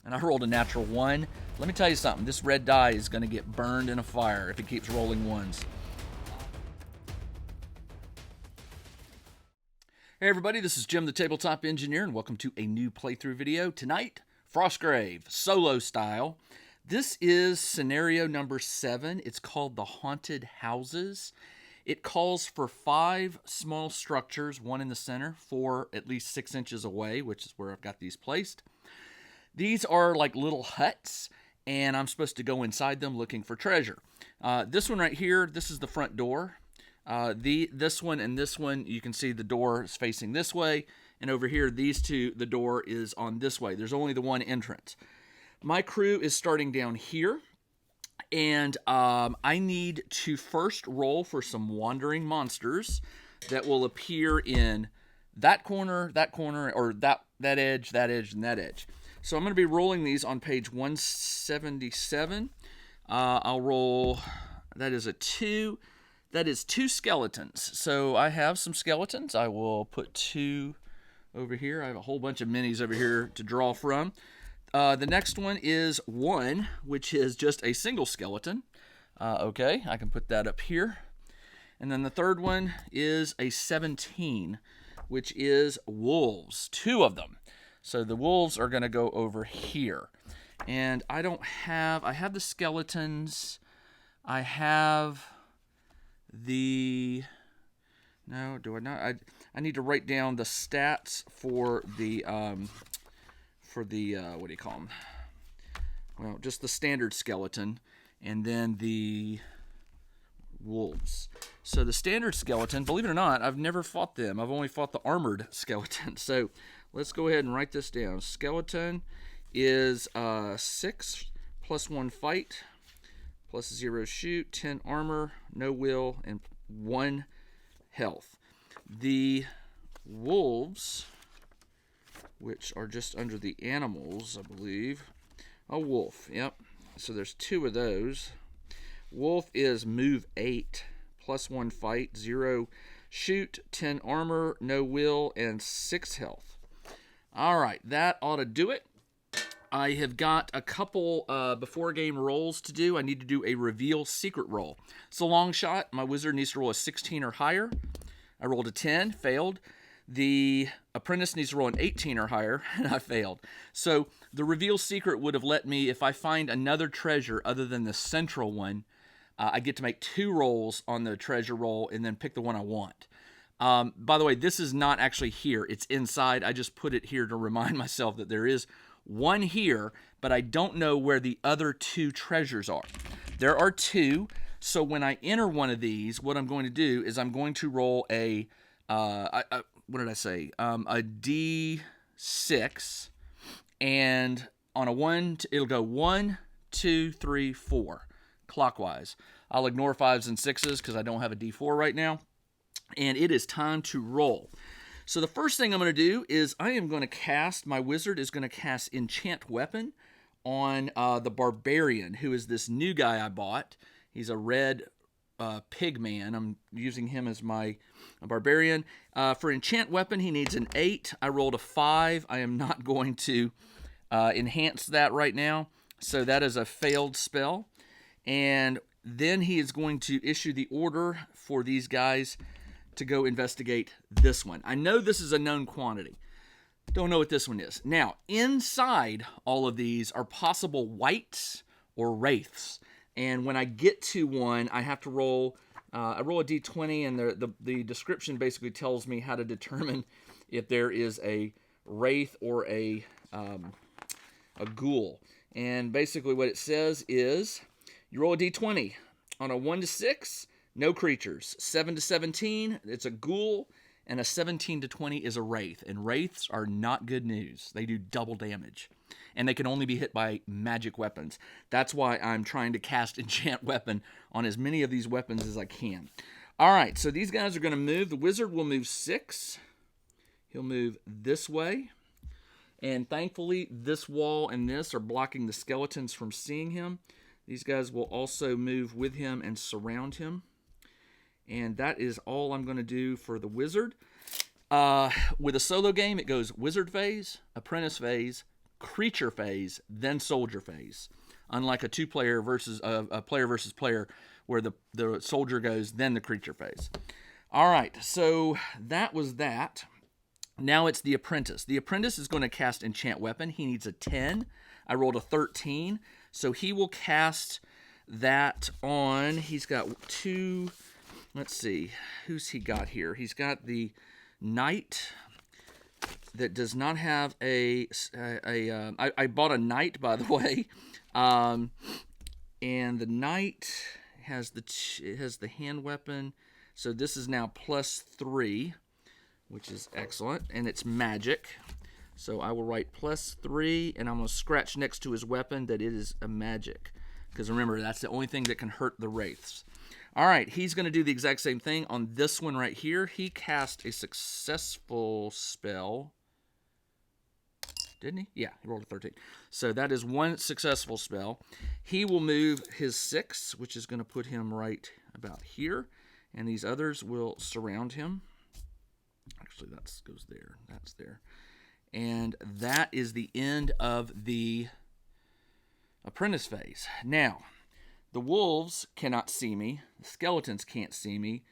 and I rolled a natural 1. Let me tell you something. This red die is going to get burned in a fire if it keeps rolling 1s. Hey everybody, this is Jim the Tabletop Engineer, and welcome to a new playthrough video. Tonight, Frostgrave, solo style. This is scenario number 7. It's called The Haunted Houses. It calls for 5 small structures, 1 in the center, 4 at least 6 inches away, which is where I've got these placed. These are like little huts, and I'm supposed to go inside them looking for treasure. This one right here, this is the front door. This one and this one, you can see the door is facing this way, and over here, these two, the door is on this way. There's only the one entrance. My crew is starting down here, and I need to first roll for some wandering monsters that will appear in that corner, or that edge, and that edge. So I'm going to be rolling these on page 177. I'll roll, that is a 2. That is 2 skeletons. So I have some skeletons. I will put 2 over here. I have a whole bunch of minis over here to draw from. The next one is 1, which is just a single skeleton. Okay, I can put that up here. And then the third one is a 17, which is wolves, 2 of them. So the wolves are going to go over here. And I have the skeletons. I have no, do I not? I need to write down the stats for the, what do you call them? Well, just the standard skeleton, and then the wolves. So the standard skeleton, believe it or not, I've never fought them. I've only fought the armored skeleton. So let's go ahead and write this down. Skeleton is 6 plus 1 fight, plus 0 shoot, 10 armor, no will, and 1 health. The wolves, which are just under the animals, I believe. A wolf, yep. So there's 2 of those. Wolf is move 8, plus 1 fight, 0 shoot, 10 armor, no will, and 6 health. All right, that ought to do it. I have got a couple before game rolls to do. I need to do a reveal secret roll. It's a long shot. My wizard needs to roll a 16 or higher. I rolled a 10, failed. The apprentice needs to roll an 18 or higher, and I failed. So the reveal secret would have let me, if I find another treasure other than the central one, I get to make 2 rolls on the treasure roll and then pick the one I want. By the way, this is not actually here. It's inside. I just put it here to remind myself that there is one here, but I don't know where the other 2 treasures are. There are 2, so when I enter one of these, what I'm going to do is I'm going to roll a, what did I say? A D6, and on a 1, it'll go 1, 2, 3, 4, clockwise. I'll ignore 5s and 6s because I don't have a D4 right now, and it is time to roll. So the first thing I'm going to do is I am going to cast, my wizard is going to cast Enchant Weapon on the Barbarian, who is this new guy I bought. He's a red pig man. I'm using him as my Barbarian. For Enchant Weapon, he needs an 8. I rolled a 5. I am not going to enhance that right now. So that is a failed spell. And then he is going to issue the order for these guys to go investigate this one. I know this is a known quantity. Don't know what this one is. Now, inside all of these are possible wights or wraiths. And when I get to one, I have to roll, I roll a d20, and the description basically tells me how to determine if there is a wraith or a ghoul. And basically what it says is, you roll a d20. On a 1 to 6, no creatures. 7 to 17, it's a ghoul, and a 17 to 20 is a wraith. And wraiths are not good news. They do double damage, and they can only be hit by magic weapons. That's why I'm trying to cast Enchant Weapon on as many of these weapons as I can. All right, so these guys are going to move. The wizard will move 6. He'll move this way. And thankfully, this wall and this are blocking the skeletons from seeing him. These guys will also move with him and surround him. And that is all I'm going to do for the wizard. With a solo game, it goes wizard phase, apprentice phase, creature phase, then soldier phase. Unlike a two-player versus a player versus player, where the soldier goes, then the creature phase. All right, so that was that. Now it's the apprentice. The apprentice is going to cast enchant weapon. He needs a 10. I rolled a 13, so he will cast that on. He's got two. Let's see, who's he got here? He's got the knight that does not have I bought a knight, by the way, and the knight has the hand weapon. So this is now +3, which is excellent, and it's magic. So I will write +3, and I'm going to scratch next to his weapon that it is a magic. Because remember, that's the only thing that can hurt the wraiths. All right, he's going to do the exact same thing on this one right here. He cast a successful spell. Didn't he? Yeah, he rolled a 13. So that is one successful spell. He will move his 6, which is going to put him right about here. And these others will surround him. Actually, that goes there. That's there. And that is the end of the apprentice phase. Now, the wolves cannot see me. The skeletons can't see me.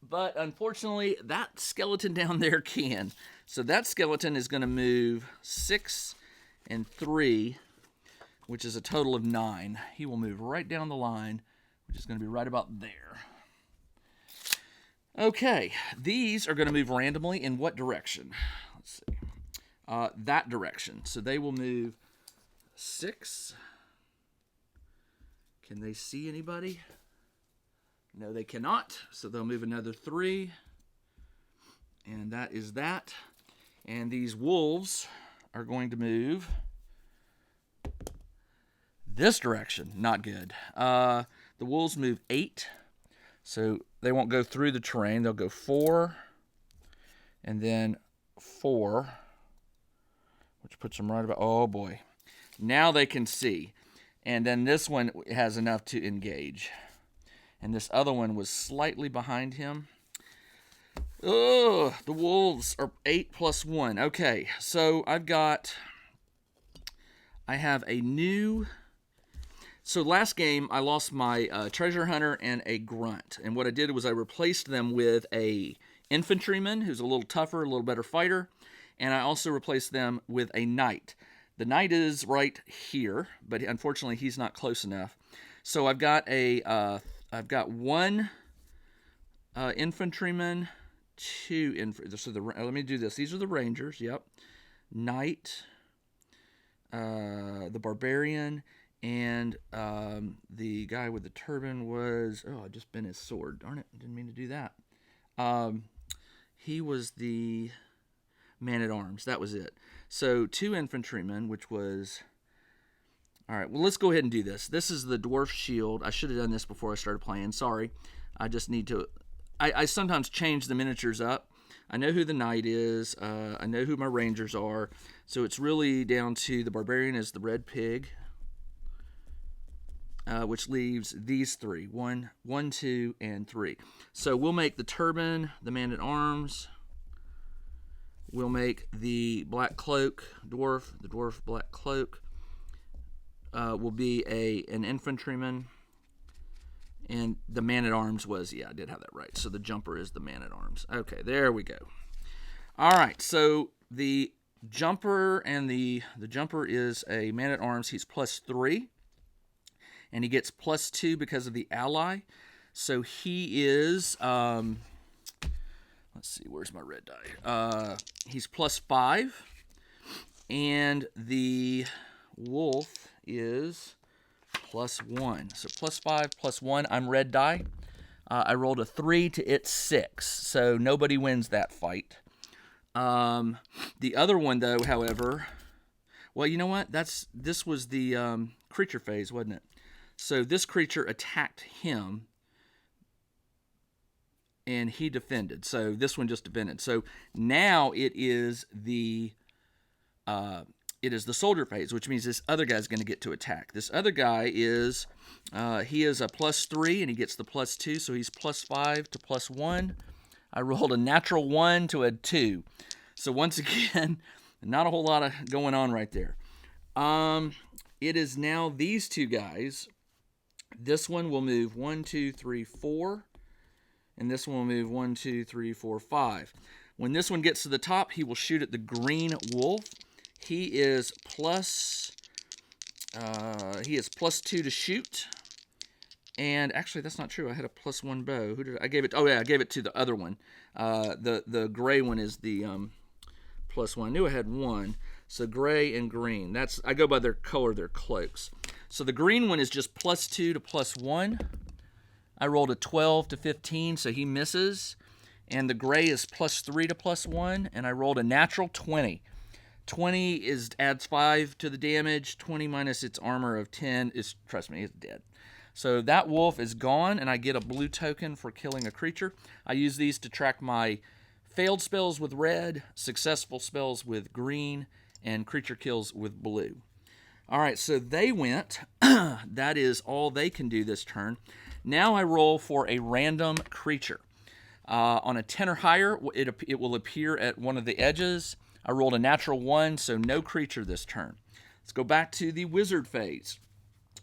But unfortunately, that skeleton down there can. So that skeleton is going to move 6 and 3, which is a total of 9. He will move right down the line, which is going to be right about there. Okay, these are going to move randomly in what direction? Let's see. That direction. So they will move 6. Can they see anybody? No, they cannot. So they'll move another 3. And that is that. And these wolves are going to move this direction. Not good. The wolves move 8. So they won't go through the terrain. They'll go 4 and then 4, which puts them right about, oh boy. Now they can see. And then this one has enough to engage. And this other one was slightly behind him. Oh, the wolves are 8 + 1. Okay, so I have a new. So last game, I lost my treasure hunter and a grunt. And what I did was I replaced them with a infantryman who's a little tougher, a little better fighter. And I also replaced them with a knight. The knight is right here, but unfortunately he's not close enough. So I've got one infantryman, 2 so let me do this. These are the rangers. Yep, knight, the barbarian. And the guy with the turban was, I just bent his sword. Darn it, didn't mean to do that. He was the man-at-arms. That was it. So 2 infantrymen, which was... All right, well, let's go ahead and do this. This is the dwarf shield. I should have done this before I started playing. Sorry. I just need to... I sometimes change the miniatures up. I know who the knight is. I know who my rangers are. So it's really down to the barbarian is the red pig. Which leaves these 3, 1, 2, and 3. So we'll make the turban, the man-at-arms. We'll make the black cloak, the dwarf black cloak. Will be an infantryman. And the man-at-arms was, I did have that right. So the jumper is the man-at-arms. Okay, there we go. All right, so the jumper and the jumper is a man-at-arms. He's +3. And he gets +2 because of the ally. So he is, let's see, where's my red die? He's +5. And the wolf is +1. So +5, +1. I'm red die. I rolled a 3 to its 6. So nobody wins that fight. The other one, though, however, well, you know what? This was the creature phase, wasn't it? So this creature attacked him, and he defended. So this one just defended. So now it is the soldier phase, which means this other guy's going to get to attack. This other guy is he is a +3, and he gets the +2, so he's +5 to +1. I rolled a natural 1 to a 2. So once again, Not a whole lot of going on right there. It is now these two guys. This one will move 1, 2, 3, 4. And this one will move 1, 2, 3, 4, 5. When this one gets to the top, he will shoot at the green wolf. He is plus 2 to shoot. And actually, that's not true. I had a +1 bow. Who did I gave it? Oh yeah, I gave it to the other one. The gray one is the +1. I knew I had one. So gray and green. I go by their color, their cloaks. So the green one is just +2 to +1. I rolled a 12 to 15, so he misses. And the gray is +3 to +1, and I rolled a natural 20. 20 adds 5 to the damage. 20 minus its armor of 10 is, trust me, it's dead. So that wolf is gone, and I get a blue token for killing a creature. I use these to track my failed spells with red, successful spells with green, and creature kills with blue. All right, so they went. That is all they can do this turn. Now I roll for a random creature. On a 10 or higher, it will appear at one of the edges. I rolled a natural 1, so no creature this turn. Let's go back to the wizard phase.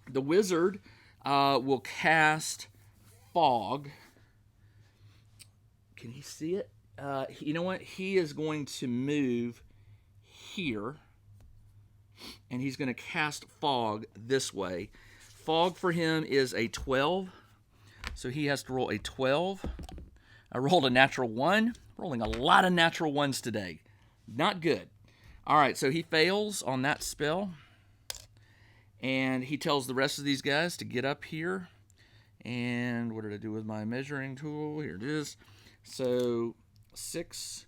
The wizard will cast Fog. Can he see it? You know what? He is going to move here, and he's going to cast Fog this way. Fog for him is a 12, so he has to roll a 12. I rolled a natural 1. Rolling a lot of natural 1s today. Not good. All right, so he fails on that spell. And he tells the rest of these guys to get up here. And what did I do with my measuring tool? Here it is. So 6.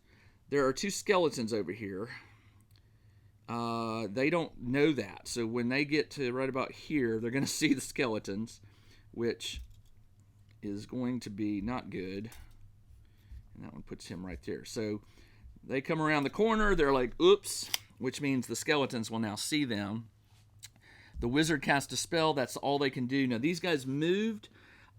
There are 2 skeletons over here. They don't know that. So when they get to right about here, they're going to see the skeletons, which is going to be not good. And that one puts him right there. So they come around the corner. They're like, oops, which means the skeletons will now see them. The wizard casts a spell. That's all they can do. Now, these guys moved.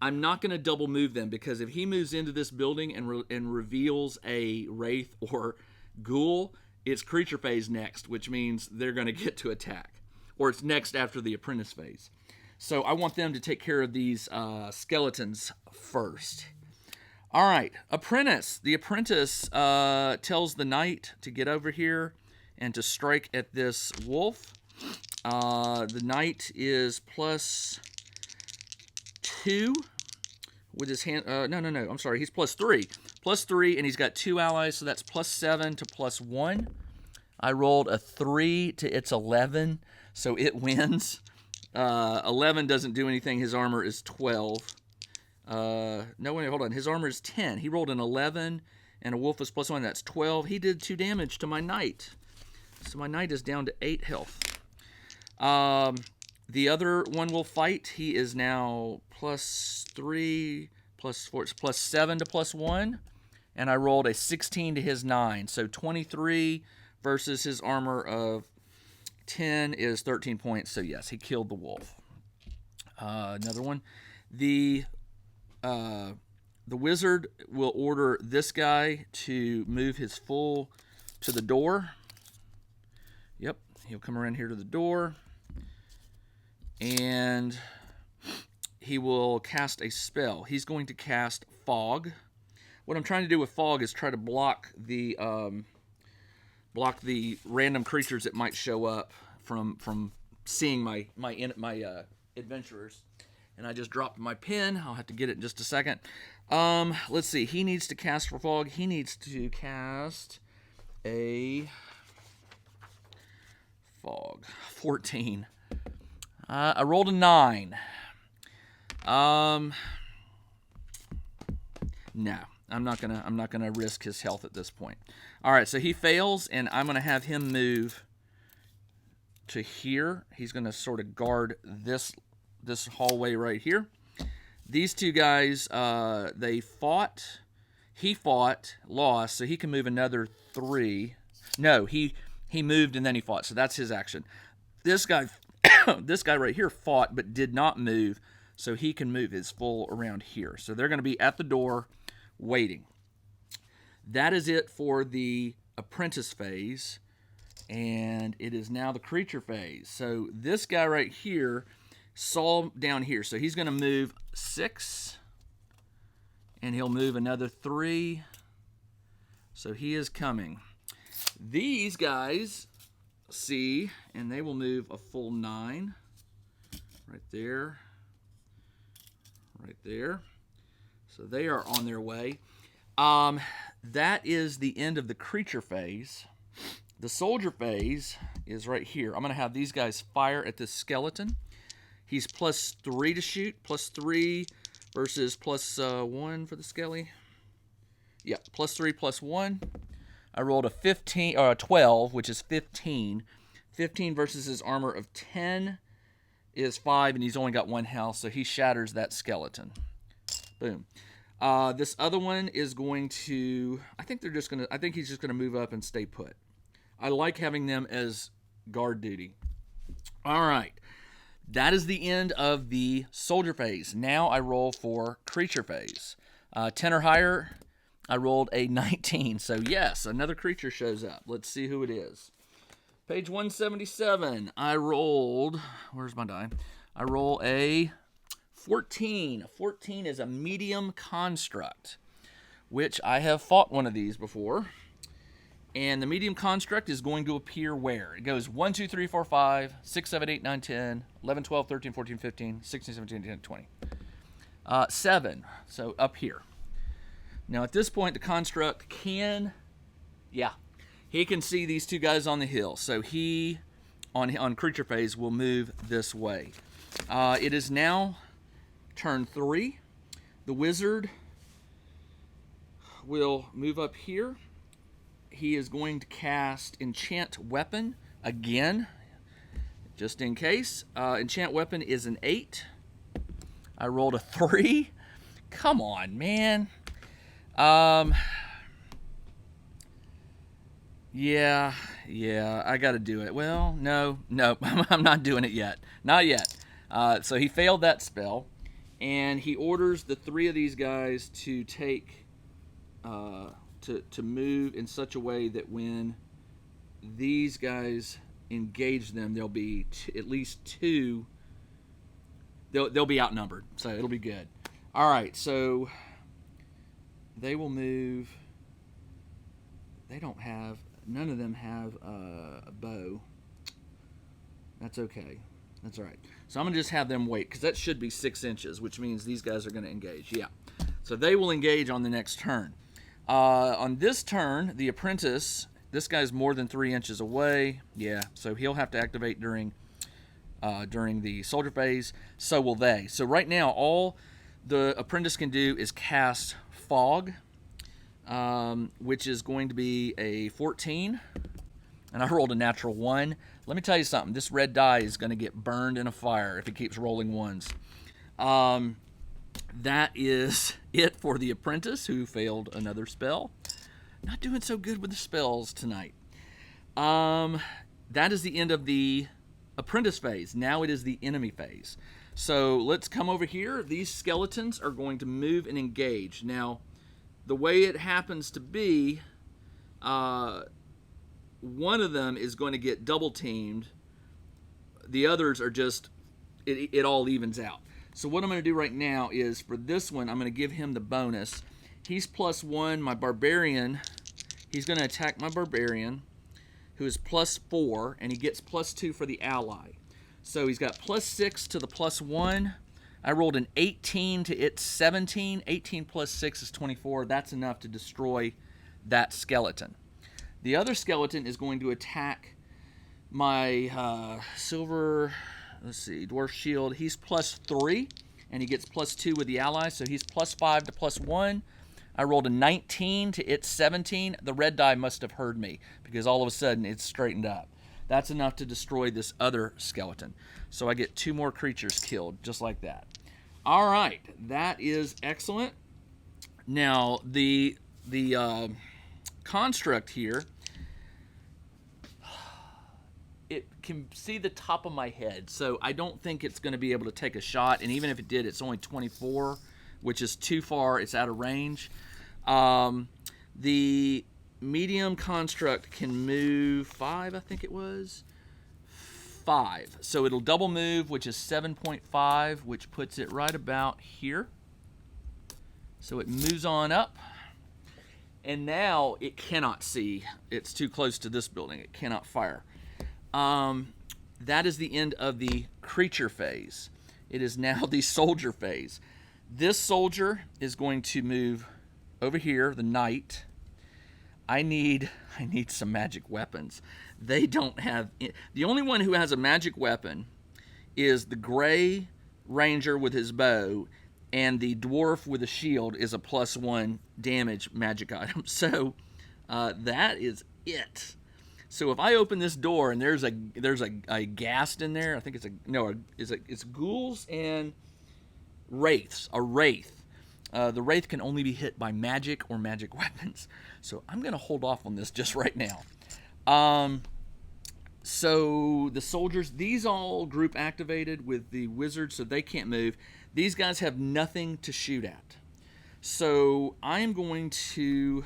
I'm not going to double move them, because if he moves into this building and reveals a wraith or ghoul, it's creature phase next, which means they're going to get to attack. Or it's next after the apprentice phase. So I want them to take care of these skeletons first. All right, apprentice. The apprentice tells the knight to get over here and to strike at this wolf. The knight is +2 with his hand. No. I'm sorry. He's +3. +3, and he's got 2 allies, so that's +7 to +1. I rolled a 3 to its 11, so it wins. 11 doesn't do anything. His armor is 12. No, wait, hold on. His armor is 10. He rolled an 11, and a wolf was +1. That's 12. He did 2 damage to my knight. So my knight is down to 8 health. The other one will fight. He is now +3, +4. It's +7 to +1. And I rolled a 16 to his 9. So 23 versus his armor of 10 is 13 points. So yes, he killed the wolf. Another one. The wizard will order this guy to move his full to the door. Yep, he'll come around here to the door. And he will cast a spell. He's going to cast Fog. What I'm trying to do with Fog is try to block the random creatures that might show up from seeing my adventurers. And I just dropped my pen. I'll have to get it in just a second. Let's see. He needs to cast for Fog. He needs to cast a Fog. 14. I rolled a 9. No, I'm not gonna risk his health at this point. All right, so he fails, and I'm gonna have him move to here. He's gonna sort of guard this hallway right here. These two guys, they fought. He fought, lost, so he can move another 3. No, he moved and then he fought, so that's his action. This guy. This guy right here fought but did not move, so he can move his full around here. So they're going to be at the door waiting. That is it for the apprentice phase. And it is now the creature phase. So this guy right here saw down here. So he's going to move 6. And he'll move another 3. So he is coming. These guys see, and they will move a full 9. Right there. Right there. So they are on their way. That is the end of the creature phase. The soldier phase is right here. I'm going to have these guys fire at this skeleton. He's +3 to shoot. +3 versus +1 for the skelly. Yeah, +3 +1. I rolled a 15 or a 12, which is 15. 15 versus his armor of 10 is 5, and he's only got 1 health, so he shatters that skeleton. Boom. This other one is going to. I think he's just gonna move up and stay put. I like having them as guard duty. All right. That is the end of the soldier phase. Now I roll for creature phase. 10 or higher, I rolled a 19. So yes, another creature shows up. Let's see who it is. Page 177. I rolled, where's my die? I roll a 14. 14 is a medium construct, which I have fought one of these before. And the medium construct is going to appear where? It goes 1, 2, 3, 4, 5, 6, 7, 8, 9, 10, 11, 12, 13, 14, 15, 16, 17, 18, 20. 7. So up here. Now at this point, the construct can, he can see these two guys on the hill. So he, on creature phase, will move this way. It is now turn 3. The wizard will move up here. He is going to cast Enchant Weapon again, just in case. Enchant Weapon is an 8. I rolled a 3. Come on, man. Yeah, I got to do it. Well, no, I'm not doing it yet. Not yet. So he failed that spell, and he orders the 3 of these guys to take... to move in such a way that when these guys engage them, there'll be at least 2. They'll be outnumbered, so it'll be good. All right, so they will move. None of them have a bow. That's okay. That's all right. So I'm going to just have them wait, because that should be 6 inches, which means these guys are going to engage. Yeah. So they will engage on the next turn. On this turn, the apprentice, this guy's more than 3 inches away. Yeah, so he'll have to activate during the soldier phase. So will they. So right now, all the apprentice can do is cast Fog, which is going to be a 14. And I rolled a natural 1. Let me tell you something. This red die is going to get burned in a fire if it keeps rolling 1s. That is it for the apprentice, who failed another spell. Not doing so good with the spells tonight. That is the end of the apprentice phase. Now it is the enemy phase. So let's come over here. These skeletons are going to move and engage. Now, the way it happens to be, one of them is going to get double teamed. The others are just, it all evens out. So what I'm going to do right now is, for this one, I'm going to give him the bonus. He's +1. My barbarian, he's going to attack my barbarian, who is +4, and he gets +2 for the ally. So he's got +6 to the +1. I rolled an 18 to its 17. 18 + 6 is 24. That's enough to destroy that skeleton. The other skeleton is going to attack my silver... Let's see, Dwarf Shield. He's +3, and he gets +2 with the ally, so he's +5 to +1. I rolled a 19 to its 17. The red die must have heard me, because all of a sudden it's straightened up. That's enough to destroy this other skeleton. So I get 2 more creatures killed, just like that. All right, that is excellent. Now, the construct here, it can see the top of my head, so I don't think it's going to be able to take a shot, and even if it did, it's only 24, which is too far. It's out of range. The medium construct can move 5, I think it was. 5. So it'll double move, which is 7.5, which puts it right about here. So it moves on up. And now it cannot see. It's too close to this building. It cannot fire. That is the end of the creature phase. It is now the soldier phase. This soldier is going to move over here, the knight. I need some magic weapons. They don't have... The only one who has a magic weapon is the gray ranger with his bow, and the dwarf with a shield is a +1 damage magic item. So that is it. So if I open this door and there's a ghast in there, I think it's ghouls and wraiths. A wraith. The wraith can only be hit by magic or magic weapons. So I'm going to hold off on this just right now. So the soldiers, these all group activated with the wizards, so they can't move. These guys have nothing to shoot at. So I'm going to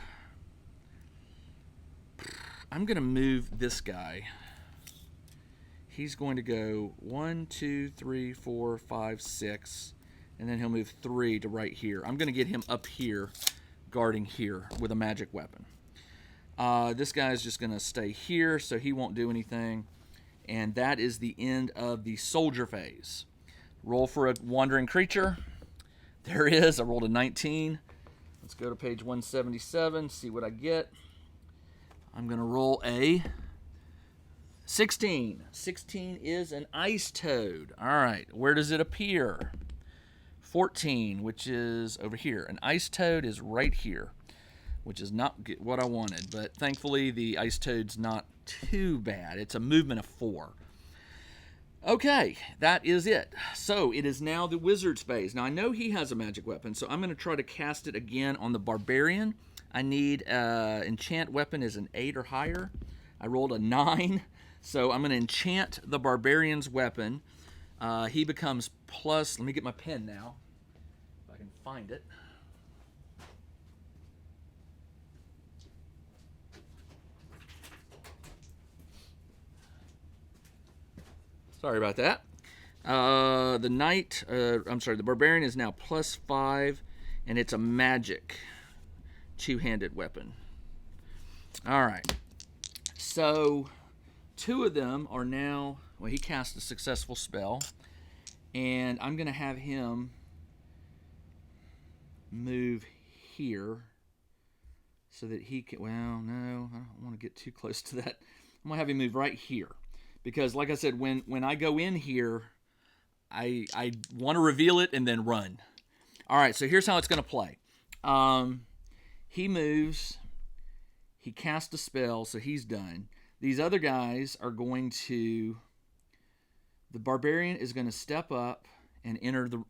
move this guy. He's going to go 1, 2, 3, 4, 5, 6, and then he'll move 3 to right here. I'm going to get him up here, guarding here with a magic weapon. This guy's just going to stay here, so he won't do anything. And that is the end of the soldier phase. Roll for a wandering creature. There it is. I rolled a 19. Let's go to page 177, see what I get. I'm going to roll a 16. 16 is an ice toad. All right, where does it appear? 14, which is over here. An ice toad is right here, which is not what I wanted, but thankfully the ice toad's not too bad. It's a movement of 4. Okay, that is it. So it is now the wizard's phase. Now I know he has a magic weapon, so I'm going to try to cast it again on the barbarian. I need enchant weapon is an 8 or higher. I rolled a 9, so I'm going to enchant the barbarian's weapon. He becomes plus, let me get my pen now, if I can find it. Sorry about that. The barbarian is now +5, and it's a magic two-handed weapon. All right. So 2 of them are now, well, he cast a successful spell, and I'm going to have him move here so that he can, well, no, I don't want to get too close to that. I'm going to have him move right here. Because, like I said, when I go in here, I want to reveal it and then run. All right, so here's how it's going to play. He moves. He casts a spell, so he's done. These other guys are going to... The barbarian is going to step up and enter the...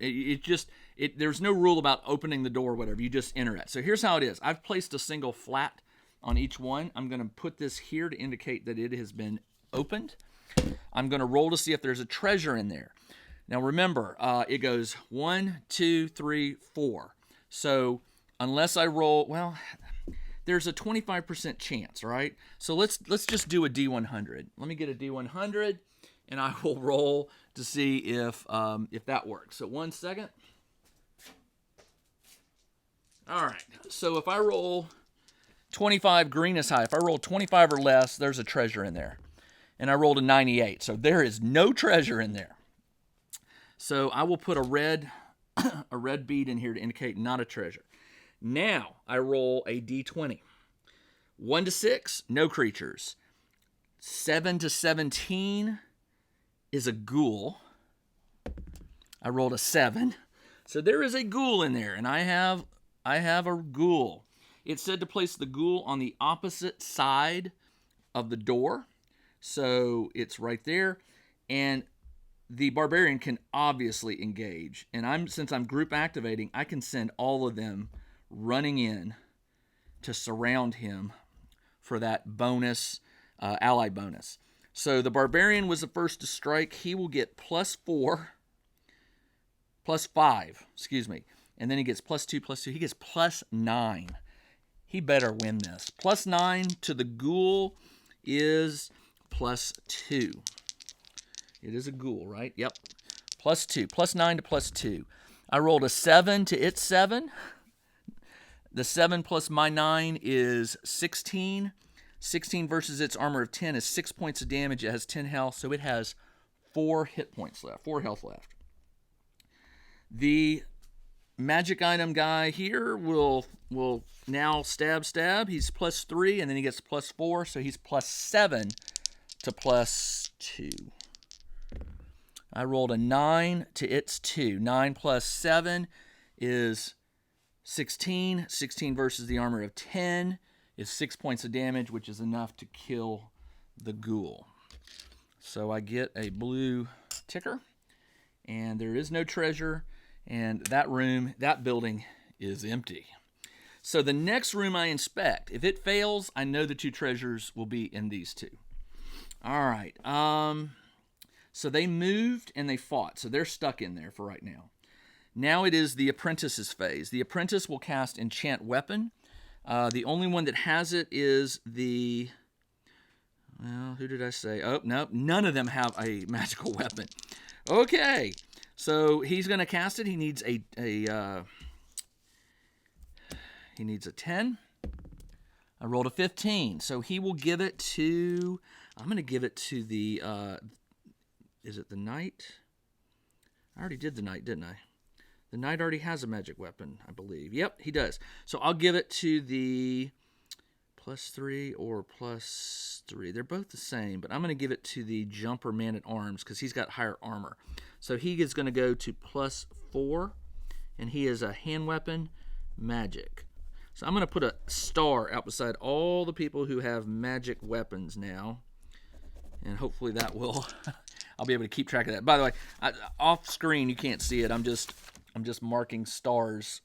There's no rule about opening the door or whatever. You just enter it. So here's how it is. I've placed a single flat on each one. I'm going to put this here to indicate that it has been opened. I'm going to roll to see if there's a treasure in there. Now remember, it goes 1, 2, 3, 4. So unless I roll, well, there's a 25% chance, right? So let's just do a D100. Let me get a D100, and I will roll to see if that works. So 1 second. All right. So if I roll 25, green is high. If I roll 25 or less, there's a treasure in there. And I rolled a 98, so there is no treasure in there. So I will put a red bead in here to indicate not a treasure. Now I roll a D20. 1 to 6, no creatures. 7 to 17 is a ghoul. I rolled a 7. So there is a ghoul in there, and I have a ghoul. It said to place the ghoul on the opposite side of the door. So it's right there, and the barbarian can obviously engage. And since I'm group activating, I can send all of them running in to surround him for that bonus, ally bonus. So the barbarian was the first to strike. He will get +5, and then he gets +2, +2. He gets +9. He better win this. +9 to the ghoul is +2. It is a ghoul, right? Yep. +2. +9 to +2. I rolled a 7 to its 7. The 7 plus my 9 is 16. 16 versus its armor of 10 is 6 points of damage. It has 10 health, so it has 4 hit points left, 4 health left. The magic item guy here will now stab. He's +3, and then he gets +4, so he's +7 to +2. I rolled a 9 to its 2. 9 plus 7 is 16. 16 versus the armor of 10 is 6 points of damage, which is enough to kill the ghoul. So I get a blue ticker, and there is no treasure, and that building is empty. So the next room I inspect, if it fails, I know the 2 treasures will be in these 2. All right. So they moved and they fought, so they're stuck in there for right now. Now it is the apprentice's phase. The apprentice will cast Enchant Weapon. The only one that has it is the... Well, who did I say? Oh, no, none of them have a magical weapon. Okay, so he's going to cast it. He needs a 10. I rolled a 15, so he will give it to... I'm going to give it to the... is it the knight? I already did the knight, didn't I? The knight already has a magic weapon, I believe. Yep, he does. So I'll give it to the +3 or +3. They're both the same, but I'm going to give it to the jumper man-at-arms because he's got higher armor. So he is going to go to +4, and he is a hand weapon magic. So I'm going to put a star out beside all the people who have magic weapons now, and hopefully that will... I'll be able to keep track of that. By the way, off screen you can't see it. I'm just marking stars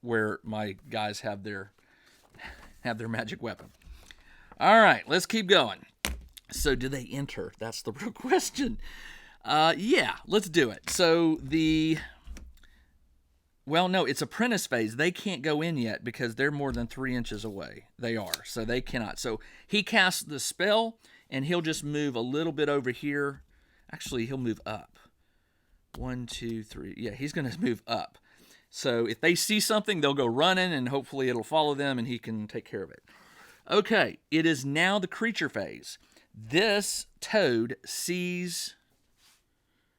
where my guys have their magic weapon. All right, let's keep going. So do they enter? That's the real question. Yeah, let's do it. So no, it's apprentice phase. They can't go in yet because they're more than 3 inches away. They are, so they cannot. So he casts the spell, and he'll just move a little bit over here. Actually, he'll move up. 1, 2, 3. Yeah, he's going to move up. So if they see something, they'll go running, and hopefully it'll follow them, and he can take care of it. Okay, it is now the creature phase. This toad sees...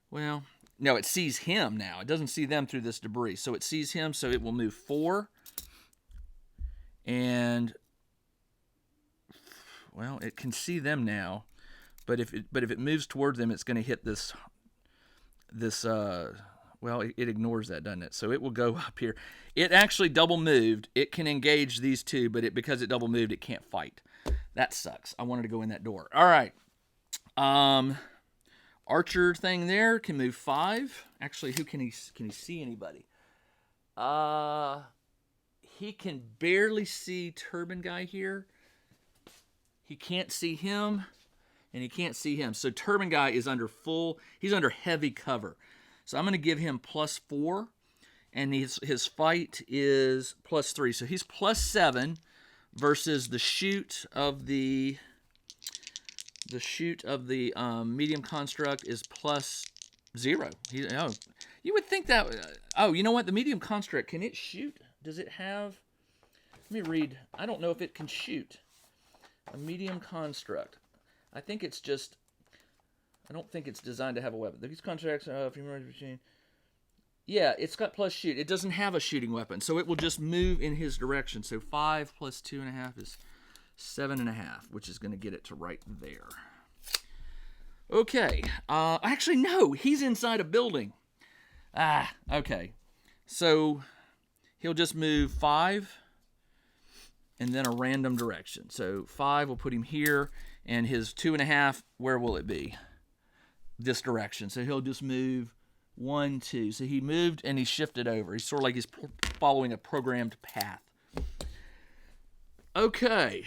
Well, no, it sees him now. It doesn't see them through this debris. So it sees him, so it will move 4. And... Well, it can see them now. But if it moves towards them, it's going to hit this well, it ignores that, doesn't it? So it will go up here. It actually double moved. It can engage these 2, but because it double moved, it can't fight. That sucks. I wanted to go in that door. All right. Archer thing there can move 5. Actually, can he see anybody? He can barely see Turban Guy here. He can't see him. And he can't see him. So Turban Guy is he's under heavy cover. So I'm going to give him +4. And his fight is +3. So he's +7 versus the shoot of the medium construct is +0. You would think that... Oh, you know what? The medium construct, can it shoot? Does it have... Let me read. I don't know if it can shoot. A medium construct. I think it's just... I don't think it's designed to have a weapon. These contracts if you remember the machine. Yeah, it's got +shoot. It doesn't have a shooting weapon, so it will just move in his direction. So 5 plus 2.5 is 7.5, which is going to get it to right there. Okay. Actually, no. He's inside a building. Okay. So he'll just move 5 and then a random direction. So 5 will put him here, and his 2.5, where will it be? This direction. So he'll just move 1, 2. So he moved and he shifted over. He's sort of like he's following a programmed path. Okay.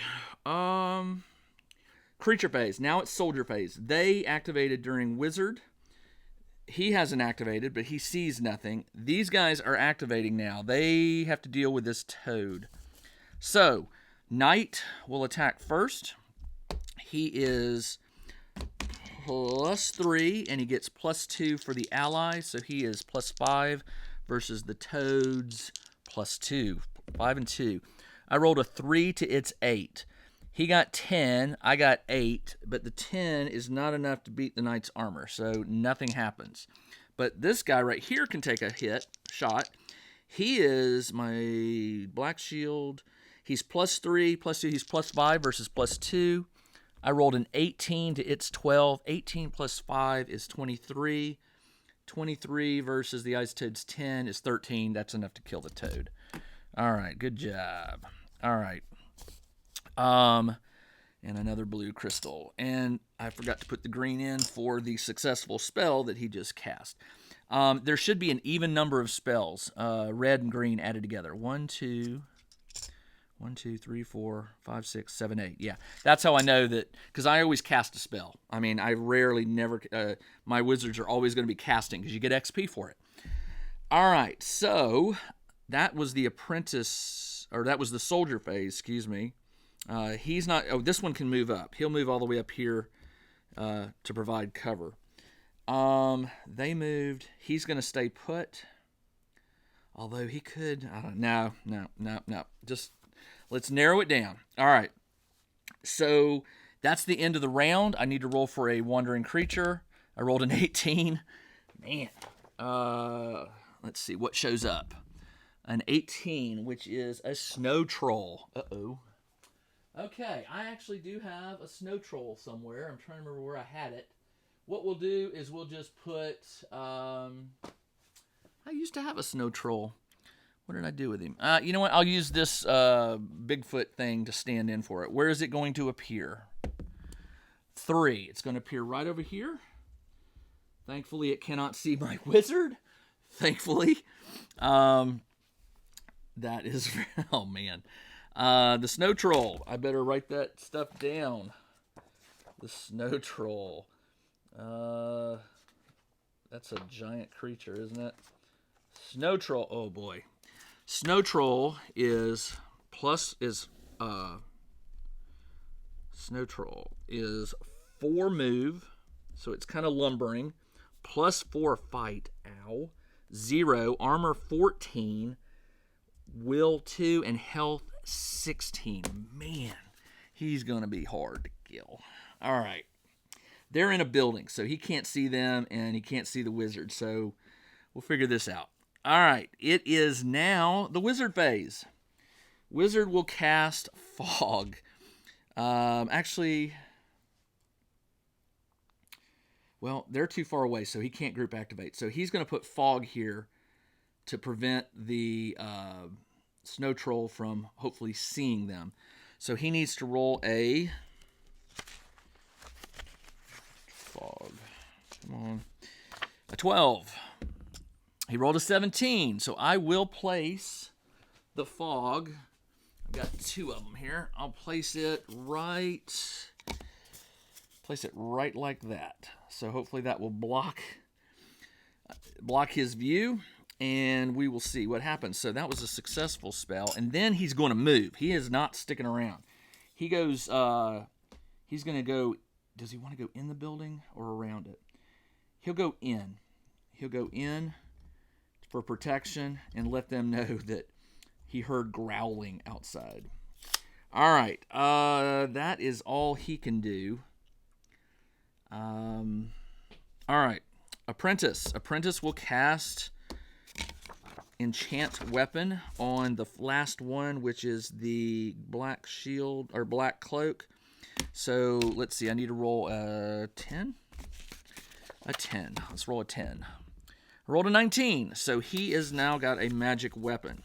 Creature phase. Now it's soldier phase. They activated during wizard. He hasn't activated, but he sees nothing. These guys are activating now. They have to deal with this toad. So, Knight will attack first. He is +3, and he gets +2 for the ally, so he is +5 versus the Toads +2. 5 and 2. I rolled a 3 to its 8. He got 10, I got 8, but the 10 is not enough to beat the Knight's armor, so nothing happens. But this guy right here can take a shot. He is my Black Shield. He's +3, +2, he's +5 versus +2. I rolled an 18 to its 12. 18 plus 5 is 23. 23 versus the Ice Toad's 10 is 13. That's enough to kill the Toad. All right, good job. All right. And another blue crystal. And I forgot to put the green in for the successful spell that he just cast. There should be an even number of spells, red and green added together. 1, 2, 3, 4, 5, 6, 7, 8. Yeah, that's how I know that, because I always cast a spell. I mean, I rarely, never, my wizards are always going to be casting because you get XP for it. All right, so that was the apprentice, or that was the soldier phase, excuse me. He's not, this one can move up. He'll move all the way up here to provide cover. They moved. He's going to stay put. Although he could, I don't know. No. Just let's narrow it down. All right. So that's the end of the round. I need to roll for a wandering creature. I rolled an 18. Man. Let's see what shows up. An 18, which is a snow troll. Uh-oh. Okay, I actually do have a snow troll somewhere. I'm trying to remember where I had it. What we'll do is we'll just put... I used to have a snow troll. What did I do with him? You know what? I'll use this Bigfoot thing to stand in for it. Where is it going to appear? 3. It's going to appear right over here. Thankfully, it cannot see my wizard. Thankfully. That is... Oh, man. The snow troll. I better write that stuff down. The snow troll. That's a giant creature, isn't it? Snow troll. Oh boy. Snow troll is snow troll is 4 move, so it's kind of lumbering. +4 fight. Ow. 0 armor 14, will 2, and health 16. Man, he's gonna be hard to kill. All right. They're in a building, so he can't see them, and he can't see the wizard, so we'll figure this out. All right, it is now the wizard phase. Wizard will cast Fog. Actually, well, they're too far away, so he can't group activate. So he's going to put Fog here to prevent the snow troll from hopefully seeing them. So he needs to roll a... Fog. Come on. A 12. He rolled a 17. So I will place the fog. I've got 2 of them here. I'll place it right like that. So hopefully that will block his view, and we will see what happens. So that was a successful spell, and then he's going to move. He is not sticking around. He goes he's going to go. Does he want to go in the building or around it? He'll go in. He'll go in for protection and let them know that he heard growling outside. All right. That is all he can do. All right. Apprentice. Apprentice will cast Enchant Weapon on the last one, which is the Black Shield or Black Cloak. So, let's see. I need to roll a 10. A 10. Let's roll a 10. I rolled a 19. So, he has now got a magic weapon.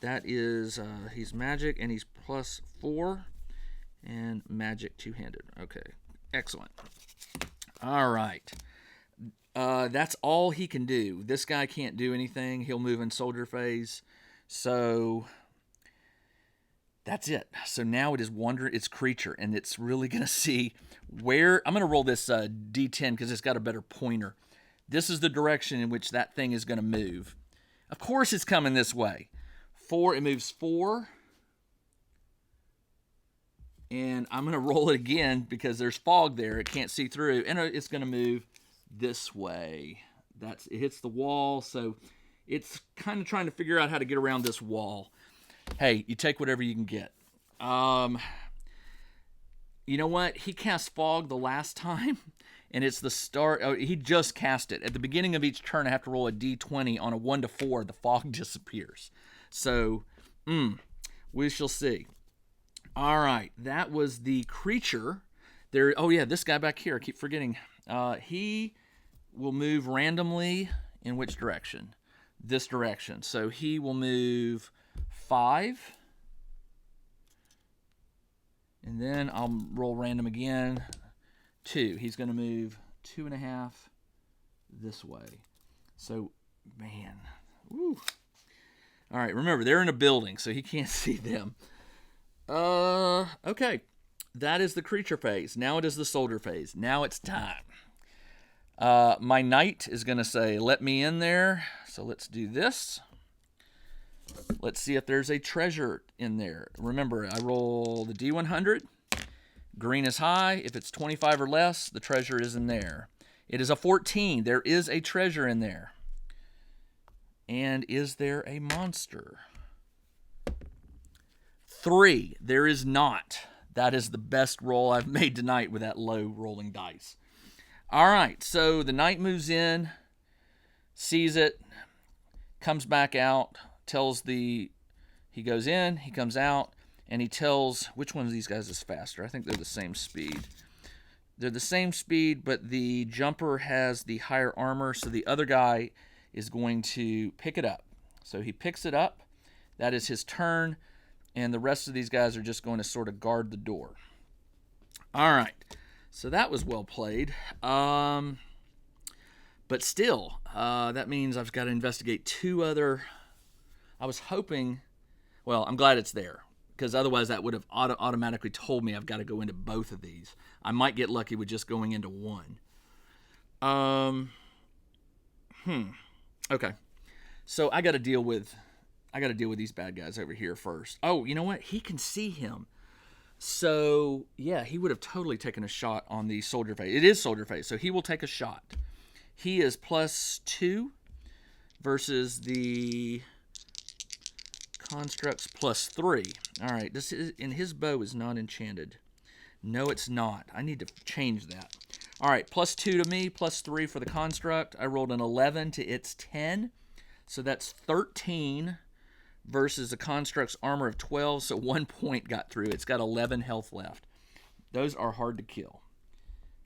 That is, he's magic and he's +4. And magic two-handed. Okay. Excellent. All right. That's all he can do. This guy can't do anything. He'll move in soldier phase. So... that's it. So now it is its creature, and it's really going to see where... I'm going to roll this D10 because it's got a better pointer. This is the direction in which that thing is going to move. Of course it's coming this way. 4, it moves 4, And I'm going to roll it again because there's fog there. It can't see through. And it's going to move this way. It hits the wall, so it's kind of trying to figure out how to get around this wall. Hey, you take whatever you can get. You know what? He cast fog the last time, and it's the start. Oh, he just cast it. At the beginning of each turn, I have to roll a d20. On a 1 to 4, the fog disappears. So, we shall see. All right, that was the creature. There. Oh yeah, this guy back here. I keep forgetting. He will move randomly in which direction? This direction. So he will move 5. And then I'll roll random again. 2. He's going to move 2.5 this way. So, man. Woo. All right, remember, they're in a building, so he can't see them. Okay. That is the creature phase. Now it is the soldier phase. Now it's time. My knight is going to say, let me in there. So let's do this. Let's see if there's a treasure in there. Remember, I roll the D100. Green is high. If it's 25 or less, the treasure is in there. It is a 14. There is a treasure in there. And is there a monster? 3. There is not. That is the best roll I've made tonight with that low rolling dice. All right, so the knight moves in, sees it, comes back out, he goes in, he comes out, and he tells, which one of these guys is faster? I think they're the same speed. They're the same speed, but the jumper has the higher armor, so the other guy is going to pick it up. So he picks it up. That is his turn, and the rest of these guys are just going to sort of guard the door. All right, so that was well played. But still, that means I've got to investigate 2 other... I was hoping... Well, I'm glad it's there, because otherwise that would have automatically told me I've got to go into both of these. I might get lucky with just going into one. Okay. So I got to deal with these bad guys over here first. Oh, you know what? He can see him. So, yeah, he would have totally taken a shot on the soldier phase. It is soldier phase, so he will take a shot. He is +2 versus the constructs +3. All right, this is, and his bow is not enchanted. No, it's not. I need to change that. All right, +2 to me, +3 for the construct. I rolled an 11 to its 10, so that's 13 versus the construct's armor of 12, so 1 point got through. It's got 11 health left. Those are hard to kill.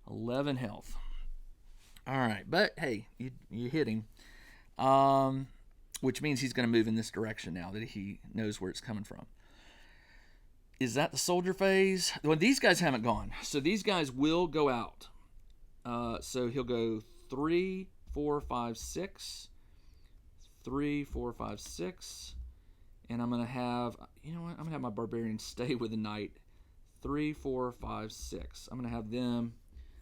11 health. All right, but hey, you hit him. Which means he's going to move in this direction now that he knows where it's coming from. Is that the soldier phase? Well, these guys haven't gone, so these guys will go out. So he'll go 3, 4, 5, 6. 3, 4, 5, 6. And I'm going to have, you know what? I'm going to have my barbarian stay with the knight. 3, 4, 5, 6. I'm going to have them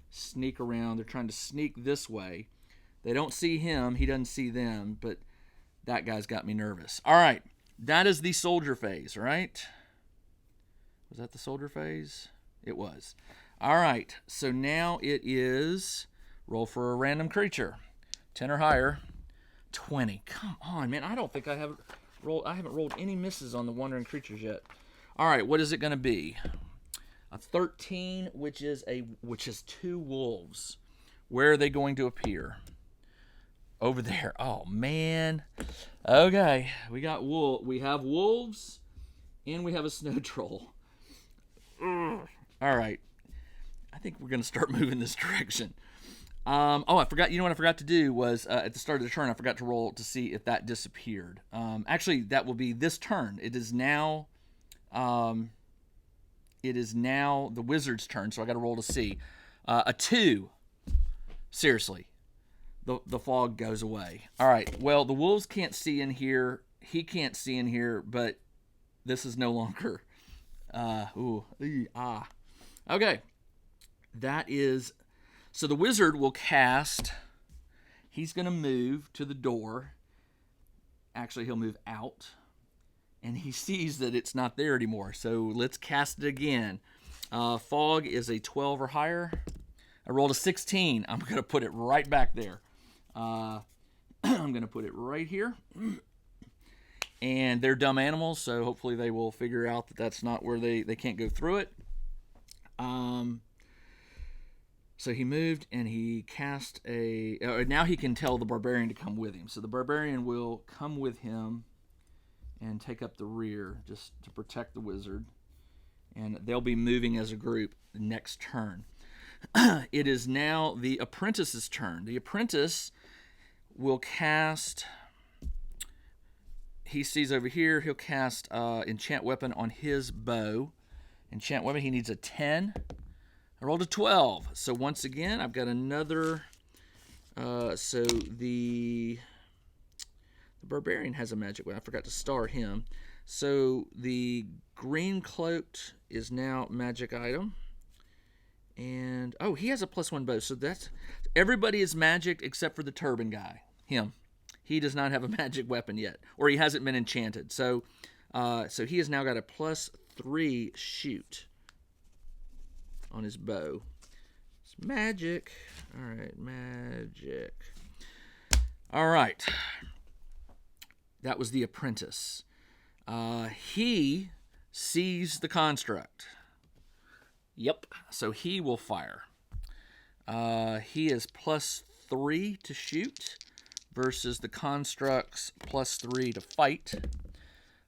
sneak around. They're trying to sneak this way. They don't see him. He doesn't see them, but that guy's got me nervous. All right. That is the soldier phase, right? Was that the soldier phase? It was. All right. So now it is roll for a random creature. 10 or higher. 20. Come on, man. I don't think I haven't rolled any misses on the wandering creatures yet. All right. What is it going to be? A 13, which is 2 wolves. Where are they going to appear? Over there. Oh, man. Okay. We have wolves, and we have a snow troll. All right. I think we're going to start moving this direction. I forgot. You know what I forgot to do was at the start of the turn, I forgot to roll to see if that disappeared. Actually, that will be this turn. It is now the wizard's turn, so I got to roll to see. A 2. Seriously. The fog goes away. All right. Well, the wolves can't see in here. He can't see in here, but this is no longer. Okay. That is. So the wizard will cast. He's going to move to the door. Actually, he'll move out. And he sees that it's not there anymore. So let's cast it again. Fog is a 12 or higher. I rolled a 16. I'm going to put it right back there. I'm going to put it right here. And they're dumb animals, so hopefully they will figure out that that's not where they can't go through it. So he moved and he cast a... now he can tell the barbarian to come with him. So the barbarian will come with him and take up the rear just to protect the wizard. And they'll be moving as a group next turn. It is now the apprentice's turn. The apprentice will cast... He sees over here, he'll cast enchant weapon on his bow. Enchant weapon, he needs a 10. I rolled a 12. So once again, I've got another... so the barbarian has a magic weapon. I forgot to star him. So the green cloaked is now magic item. And, oh, he has a +1 bow. So that's... Everybody is magic except for the turban guy. Him. He does not have a magic weapon yet, or he hasn't been enchanted. So he has now got a +3 shoot on his bow. It's magic. All right, magic. All right. That was the apprentice. He sees the construct. Yep. So he will fire. He is +3 to shoot. Versus the construct's +3 to fight.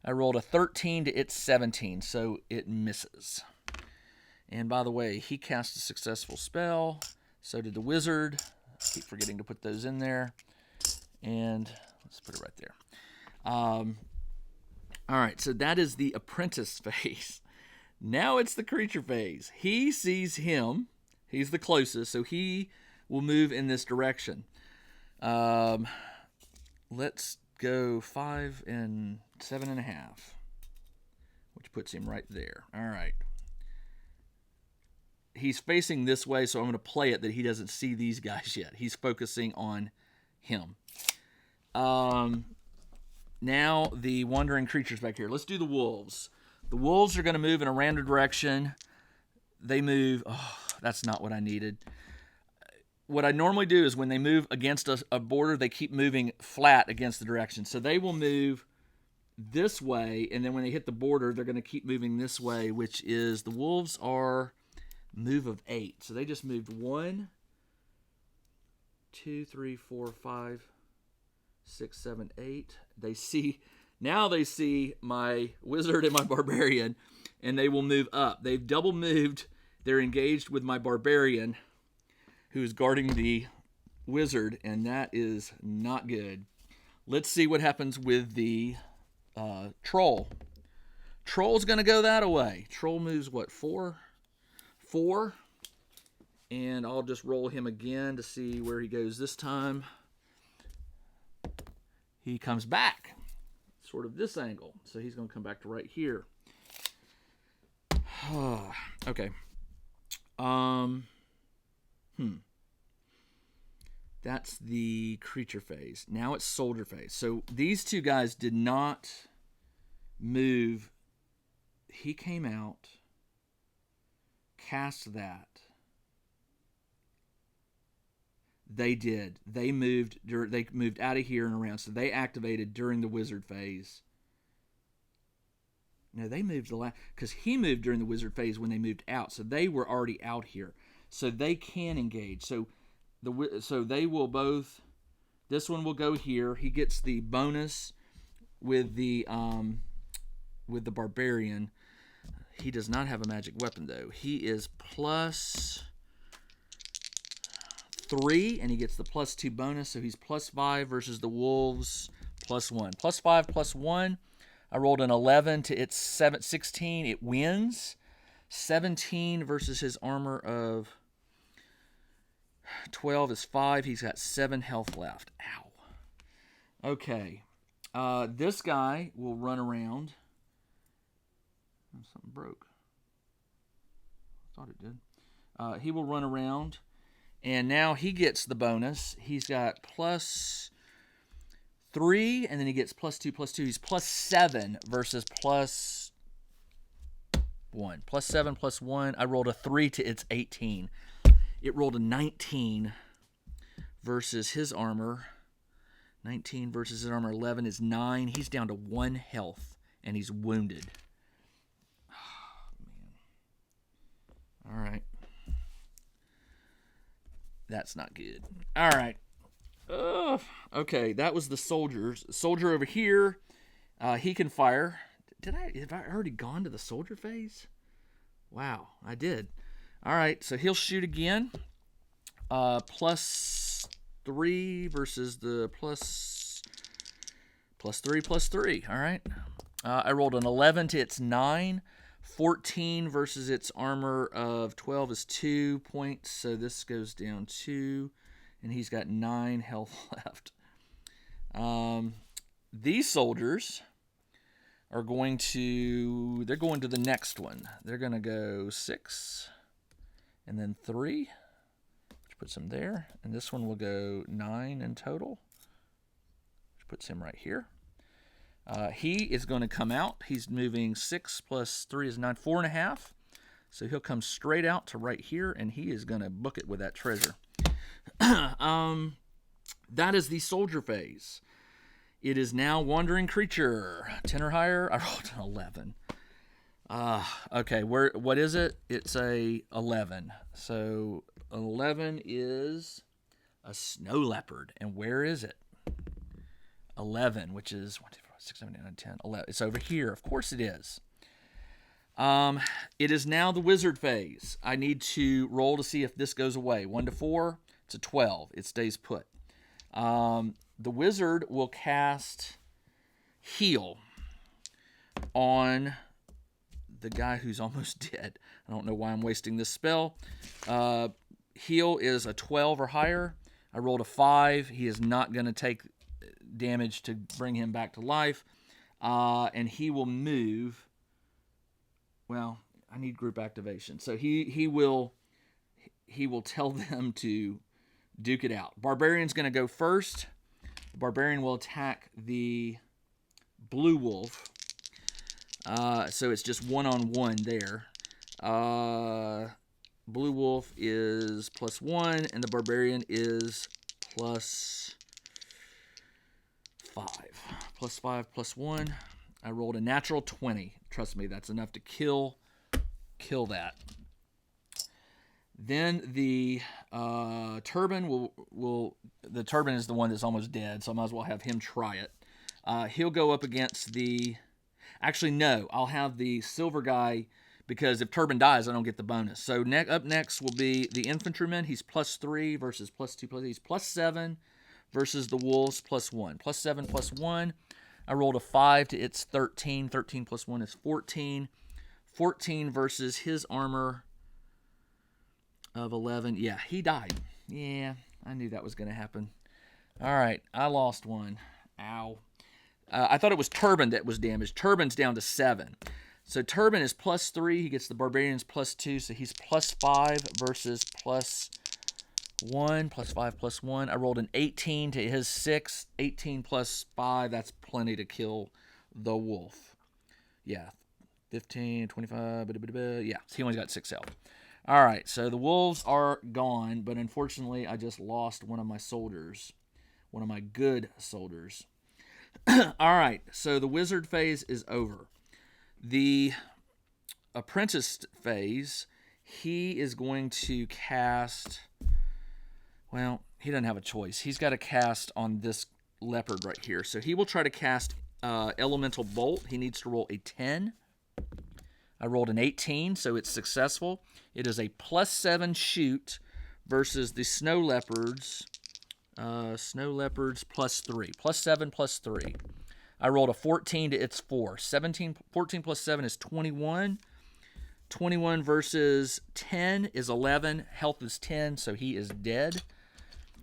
I rolled a 13 to its 17, so it misses. And by the way, he cast a successful spell. So did the wizard. I keep forgetting to put those in there. And let's put it right there. All right, so that is the apprentice phase. Now it's the creature phase. He sees him. He's the closest, so he will move in this direction. Let's go 5 and 7.5, which puts him right there. All right. He's facing this way, so I'm going to play it that he doesn't see these guys yet. He's focusing on him. Now the wandering creatures back here. Let's do the wolves. The wolves are going to move in a random direction. They move. Oh, that's not what I needed. What I normally do is when they move against a border, they keep moving flat against the direction. So they will move this way, and then when they hit the border, they're going to keep moving this way, which is the wolves are move of 8. So they just moved 1, 2, 3, 4, 5, 6, 7, 8. They see my wizard and my barbarian, and they will move up. They've double moved. They're engaged with my barbarian, who's guarding the wizard, and that is not good. Let's see what happens with the troll. Troll's going to go that way. Troll moves, what, 4? 4. And I'll just roll him again to see where he goes this time. He comes back, sort of this angle. So he's going to come back to right here. Okay. That's the creature phase. Now it's soldier phase. So these two guys did not move. He came out, cast that. They did. They moved out of here and around. So they activated during the wizard phase. No, they moved because he moved during the wizard phase when they moved out. So they were already out here. So they can engage. So they will both. This one will go here. He gets the bonus with the barbarian. He does not have a magic weapon though. He is +3, and he gets the +2 bonus. So he's +5 versus the wolves +1. +5 +1. I rolled an 11 to its 16. It wins. 17 versus his armor of 12 is 5. He's got 7 health left. Ow. Okay. This guy will run around. Oh, something broke. I thought it did. He will run around. And now he gets the bonus. He's got +3, and then he gets +2, +2. He's +7 versus 1. Plus 7 plus 1. I rolled a 3 to its 18. It rolled a 19 versus his armor. 19 versus his armor. 11 is 9. He's down to 1 health, and he's wounded. Oh, man. All right. That's not good. All right. Okay, that was the soldiers. Soldier over here, he can fire. Have I already gone to the soldier phase? Wow, I did. All right, so he'll shoot again. Plus 3 versus the plus 3 plus 3. All right. I rolled an 11 to its 9. 14 versus its armor of 12 is 2 points, so this goes down 2, and he's got 9 health left. These soldiers are going to the next one. They're going to go 6 and then 3, which puts him there, and this one will go 9 in total, which puts him right here. He is going to come out. He's moving 6 plus 3 is 9, 4.5. So he'll come straight out to right here, and he is going to book it with that treasure. That is the soldier phase. It is now wandering creature. 10 or higher. I rolled an 11. Okay, what is it? It's a 11. So 11 is a snow leopard. And where is it? 11, which is 1, 2, 4, 6, 7, 8, 9, 10, 11. It's over here. Of course it is. It is now the wizard phase. I need to roll to see if this goes away. 1 to 4, it's a 12. It stays put. The wizard will cast heal on the guy who's almost dead. I don't know why I'm wasting this spell. Heal is a 12 or higher. I rolled a 5. He is not going to take damage to bring him back to life. And he will move. Well, I need group activation. So he will tell them to duke it out. Barbarian's going to go first. The barbarian will attack the blue wolf. So it's just 1-on-1 there. Blue wolf is +1, and the barbarian is +5. +5, +1. I rolled a natural 20. Trust me, that's enough to kill that. Then the turban will the turban is the one that's almost dead, so I might as well have him try it. He'll go up against the. Actually, no, I'll have the silver guy because if turban dies, I don't get the bonus. So up next will be the infantryman. He's +3 versus +2. He's +7 versus the wolves +1. +7 +1. I rolled a 5 to its 13. 13 +1 is 14. 14 versus his armor of 11. Yeah, he died. Yeah, I knew that was going to happen. All right, I lost one. Ow. I thought it was turban that was damaged. Turban's down to 7. So turban is +3. He gets the barbarians +2. So he's +5 versus +1. +5 +1. I rolled an 18 to his 6. 18 +5. That's plenty to kill the wolf. Yeah. 15, 25. Yeah. So he only got 6 health. All right. So the wolves are gone. But unfortunately, I just lost one of my soldiers. One of my good soldiers. All right, so the wizard phase is over. The apprentice phase, he is going to cast, well, he doesn't have a choice. He's got to cast on this leopard right here. So he will try to cast elemental bolt. He needs to roll a 10. I rolled an 18, so it's successful. It is a +7 shoot versus the snow leopards. +3. +7 +3. I rolled a 14 to its 4. 14 +7 is 21. 21 versus 10 is 11. Health is 10, so he is dead.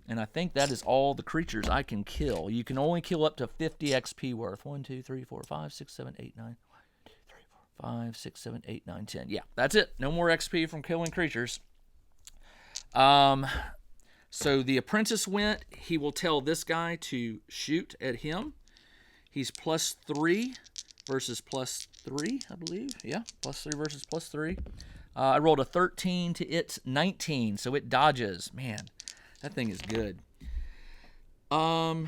And I think that is all the creatures I can kill. You can only kill up to 50 XP worth. 1, 2, 3, 4, 5, 6, 7, 8, 9. 1, 2, 3, 4, 5, 6, 7, 8, 9, 10. Yeah, that's it. No more XP from killing creatures. So the apprentice went. He will tell this guy to shoot at him. He's +3, versus +3, I believe. Yeah, +3 versus +3. I rolled a 13 to its 19, so it dodges. Man, that thing is good. All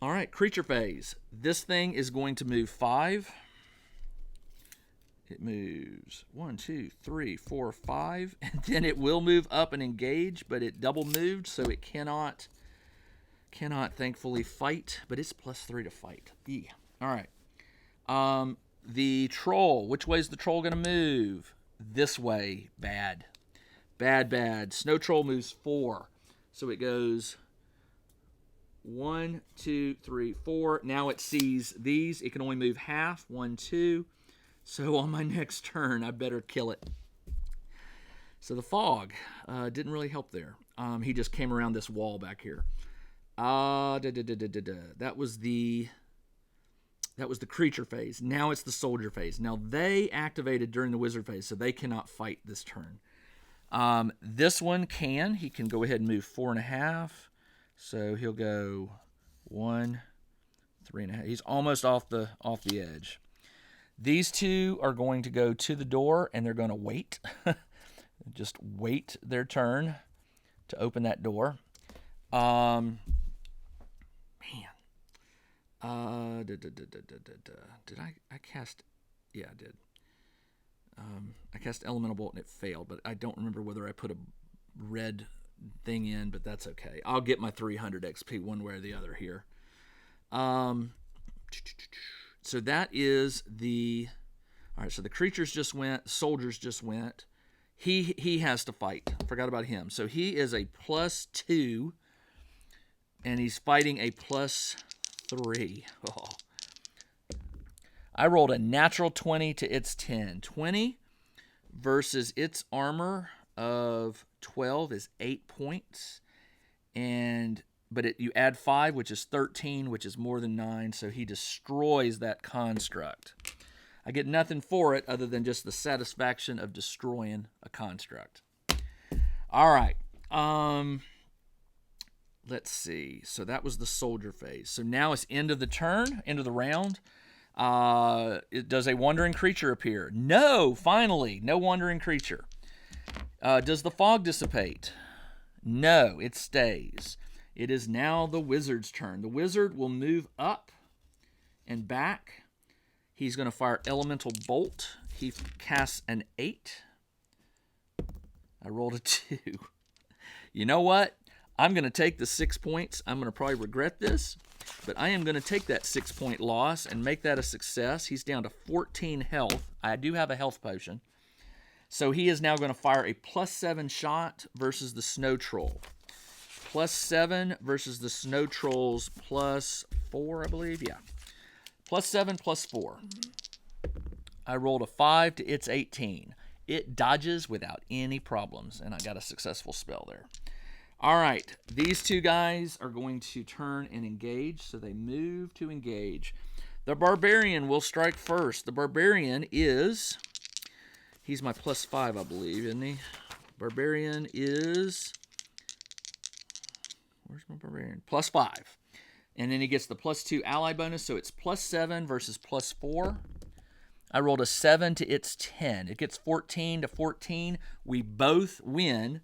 right, creature phase. This thing is going to move 5. It moves 1, 2, 3, 4, 5, and then it will move up and engage, but it double moved, so it cannot thankfully fight, but it's +3 to fight. Yeah. All right. The troll. Which way is the troll going to move? This way. Bad. Bad, bad. Snow troll moves 4. So it goes 1, 2, 3, 4. Now it sees these. It can only move half. 1, 2. So on my next turn, I better kill it. So the fog didn't really help there. He just came around this wall back here. That was the creature phase. Now it's the soldier phase. Now they activated during the wizard phase, so they cannot fight this turn. This one can. He can go ahead and move 4.5. So he'll go 1, 3.5. He's almost off the edge. These two are going to go to the door, and they're going to wait. Just wait their turn to open that door. Man. Did I cast? Yeah, I did. I cast Elemental Bolt and it failed, but I don't remember whether I put a red thing in, but that's okay. I'll get my 300 XP one way or the other here. So that is the... All right, so the creatures just went. Soldiers just went. He has to fight. Forgot about him. So he is a +2, and he's fighting a +3. Oh. I rolled a natural 20 to its 10. 20 versus its armor of 12 is 8 points. But you add 5, which is 13, which is more than 9, so he destroys that construct. I get nothing for it other than just the satisfaction of destroying a construct. All right. Let's see. So that was the soldier phase. So now it's end of the turn, end of the round. Does a wandering creature appear? No, finally, no wandering creature. Does the fog dissipate? No, it stays. It is now the wizard's turn. The wizard will move up and back. He's going to fire Elemental Bolt. He casts an 8. I rolled a 2. You know what? I'm going to take the 6 points. I'm going to probably regret this, but I am going to take that 6-point loss and make that a success. He's down to 14 health. I do have a health potion. So he is now going to fire a +7 shot versus the Snow Troll. +7 versus the Snow Troll's +4, I believe. Yeah. +7, +4. I rolled a 5 to its 18. It dodges without any problems, and I got a successful spell there. All right, these two guys are going to turn and engage, so they move to engage. The Barbarian will strike first. The Barbarian is... He's my +5, I believe, isn't he? Barbarian is... Where's my Barbarian? +5. And then he gets the +2 ally bonus, so it's +7 versus +4. I rolled a 7 to its 10. It gets 14 to 14. We both win,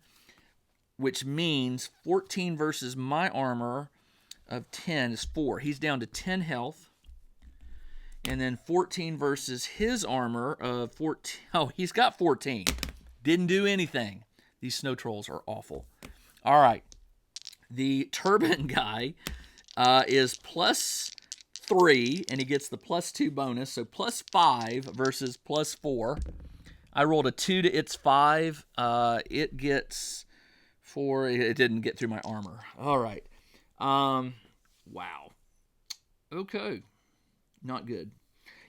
which means 14 versus my armor of 10 is 4. He's down to 10 health. And then 14 versus his armor of 14. Oh, he's got 14. Didn't do anything. These snow trolls are awful. All right. The turban guy is +3, and he gets the +2 bonus, so +5 versus +4. I rolled a 2 to its 5. It gets 4. It didn't get through my armor. All right. Wow. Okay. Not good.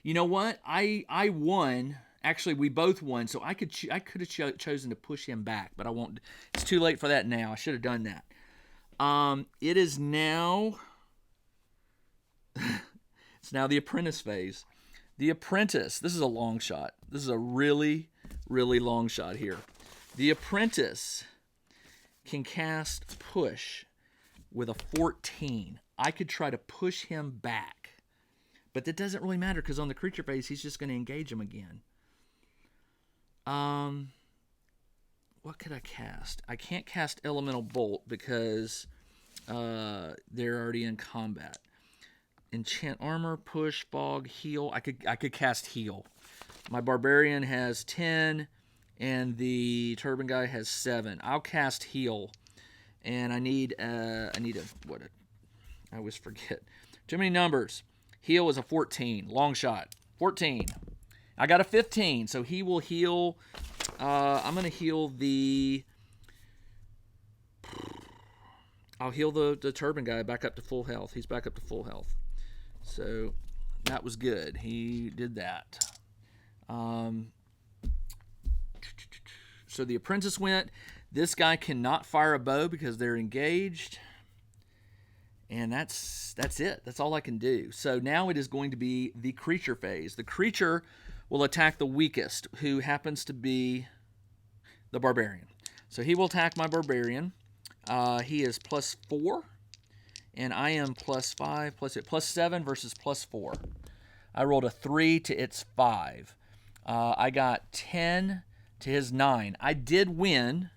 You know what? I won. Actually, we both won, so I could have chosen to push him back, but I won't. It's too late for that now. I should have done that. It is now... It's now the apprentice phase. The apprentice, this is a long shot. This is a really, really long shot here. The apprentice can cast push with a 14. I could try to push him back, But that doesn't really matter because on the creature phase, he's just going to engage him again. What could I cast? I can't cast Elemental Bolt because they're already in combat. Enchant Armor, Push, Fog, Heal. I could cast Heal. My Barbarian has 10, and the Turban guy has 7. I'll cast Heal, and I need I always forget. Too many numbers. Heal is a 14. Long shot. 14. I got a 15, so he will heal. I'm going to heal the... I'll heal the Turban guy back up to full health. He's back up to full health. So that was good. He did that. So the apprentice went. This guy cannot fire a bow because they're engaged. And that's it. That's all I can do. So now it is going to be the creature phase. The creature will attack the weakest, who happens to be the barbarian. So he will attack my barbarian. He is +4, and I am +5, +7 versus +4. I rolled a 3 to its 5. I got 10 to his 9. I did win,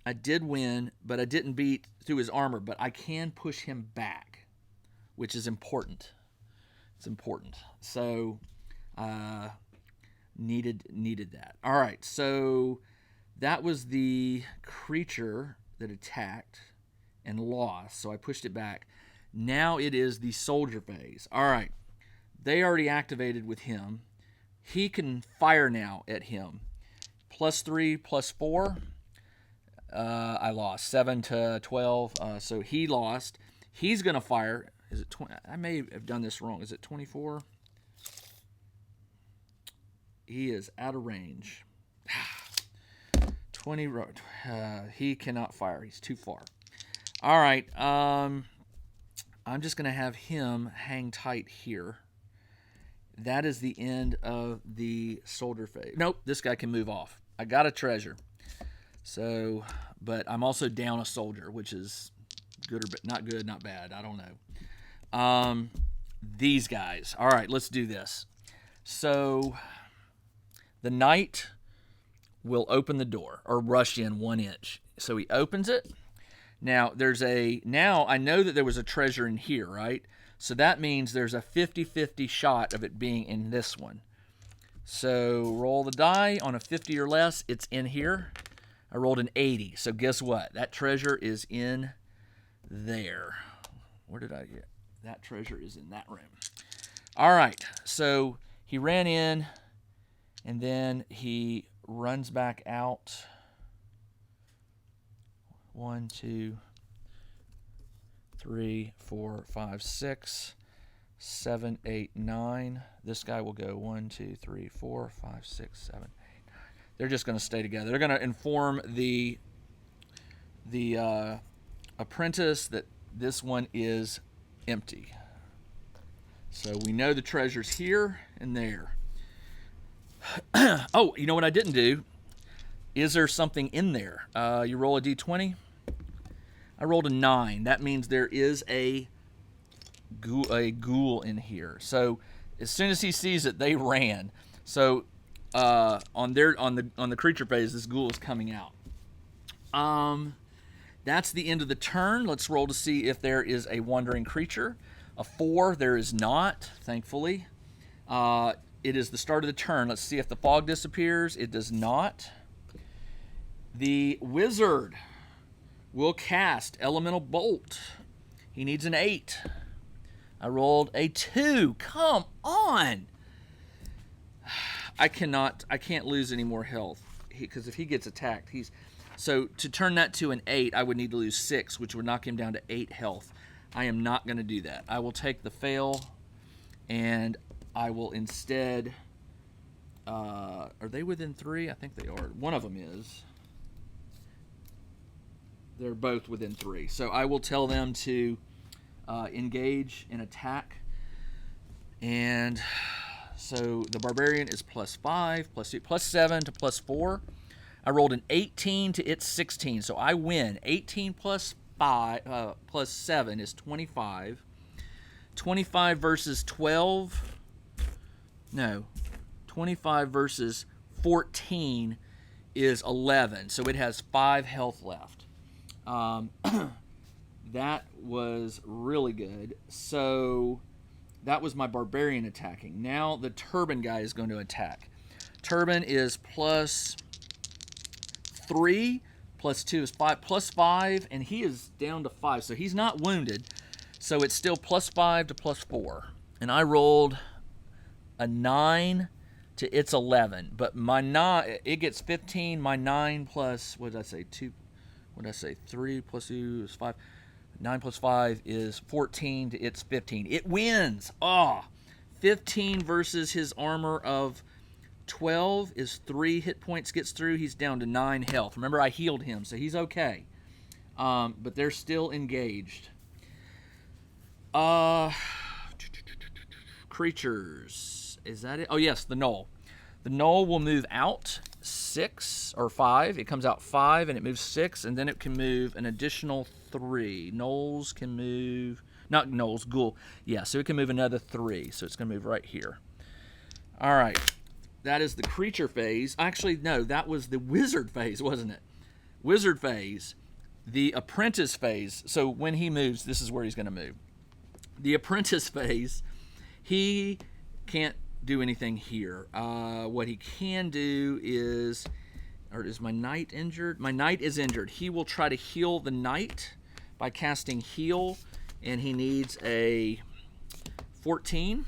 but I didn't beat through his armor. But I can push him back, which is important. It's important. So needed that. All right, so that was the creature that attacked and lost. So I pushed it back. Now it is the soldier phase. All right, they already activated with him. He can fire now at him. +3, +4. I lost 7 to 12. So he lost. He's gonna fire. Is it 20? I may have done this wrong. Is it 24? He is out of range. 20. He cannot fire. He's too far. All right. I'm just gonna have him hang tight here. That is the end of the soldier phase. Nope, this guy can move off. I got a treasure. So, but I'm also down a soldier, which is good or not good, not bad. I don't know. These guys. All right, let's do this. So, the knight will open the door or rush in 1 inch. So he opens it. Now I know that there was a treasure in here, right? So that means there's a 50-50 shot of it being in this one. So roll the die. On a 50 or less, it's in here. I rolled an 80. So guess what? That treasure is in there. Where did I get? That treasure is in that room. All right. So he ran in, and then he runs back out. 1, 2, 3, 4, 5, 6, 7, 8, 9. This guy will go 1, 2, 3, 4, 5, 6, 7, 8, 9. They're just going to stay together. They're going to inform the apprentice that this one is empty. So we know the treasure's here and there. Oh, you know what I didn't do? Is there something in there? You roll a d20. I rolled a 9. That means there is a ghoul in here. So as soon as he sees it, they ran. So on the creature phase, this ghoul is coming out. That's the end of the turn. Let's roll to see if there is a wandering creature. A 4. There is not, thankfully. It is the start of the turn. Let's see if the fog disappears. It does not. The wizard will cast Elemental Bolt. He needs an 8. I rolled a 2. Come on! I can't lose any more health. Because if he gets attacked, so to turn that to an 8, I would need to lose 6, which would knock him down to 8 health. I am not going to do that. I will take the fail, and I will instead... are they within 3? I think they are. One of them is. They're both within 3. So I will tell them to engage and attack. And so the barbarian is +5, +2, +7 to +4. I rolled an 18 to its 16. So I win. 18 plus 7 is 25. 25 versus 12. No. 25 versus 14 is 11. So it has 5 health left. That was really good. So that was my barbarian attacking. Now the turban guy is going to attack. Turban is plus 3, plus 2 is 5, plus 5, and he is down to 5. So he's not wounded. So it's still plus 5 to plus 4. And I rolled a 9 to its 11. But my 9, it gets 15. My 9 plus, what did I say? 2, what did I say? 3 plus 2 is 5. 9 plus 5 is 14 to its 15. It wins. 15 versus his armor of 12 is 3 hit points gets through. He's down to 9 health. Remember, I healed him, so he's okay. But they're still engaged. Creatures. Is that it? Oh, yes, the gnoll. The gnoll will move out 6 or 5. It comes out 5 and it moves 6, and then it can move an additional 3. Gnolls can move, not gnolls, ghoul. Yeah, so it can move another 3. So it's going to move right here. All right. That is the creature phase. Actually, no, that was the wizard phase, wasn't it? Wizard phase. The apprentice phase. So when he moves, this is where he's going to move. The apprentice phase, he can't do anything here. What he can do is, or is my knight injured? My knight is injured. He will try to heal the knight by casting heal, and he needs a 14.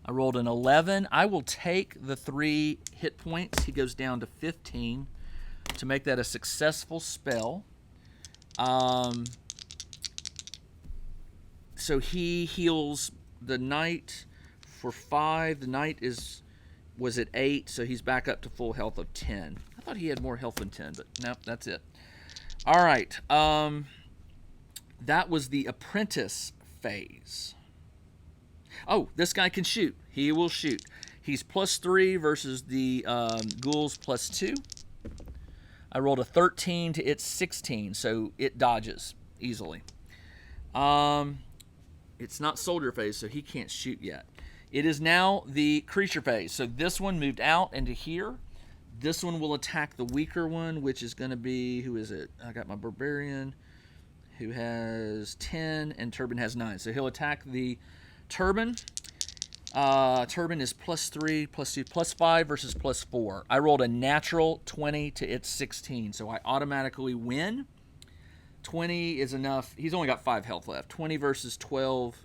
I rolled an 11. I will take the 3 hit points. He goes down to 15 to make that a successful spell. So he heals the knight for 5. The knight was at 8, so he's back up to full health of 10. I thought he had more health than 10, but nope, that's it. All right. That was the apprentice phase. Oh, this guy can shoot. He will shoot. He's plus 3 versus the ghouls plus 2. I rolled a 13 to its 16, so it dodges easily. It's not soldier phase, so he can't shoot yet. It is now the creature phase. So this one moved out into here. This one will attack the weaker one, which is going to be, who is it? I got my barbarian, who has 10, and Turban has 9. So he'll attack the Turban. Turban is plus 3, plus 2, plus 5 versus plus 4. I rolled a natural 20 to its 16, so I automatically win. 20 is enough. He's only got 5 health left. 20 versus 12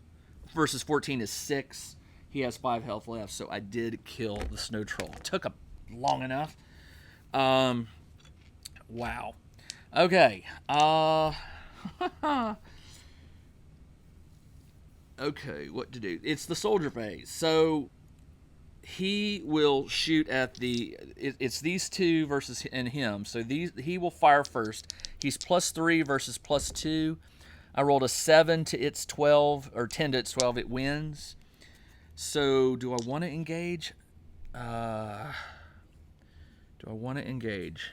versus 14 is 6. He has 5 health left, so I did kill the snow troll. It took long enough. Wow. Okay. Okay, what to do? It's the soldier phase. So he will shoot at it's these two versus and him. So he will fire first. He's plus 3 versus plus 2. I rolled a 7 to its 12, or 10 to its 12. It wins. So do I want to engage? Do I want to engage?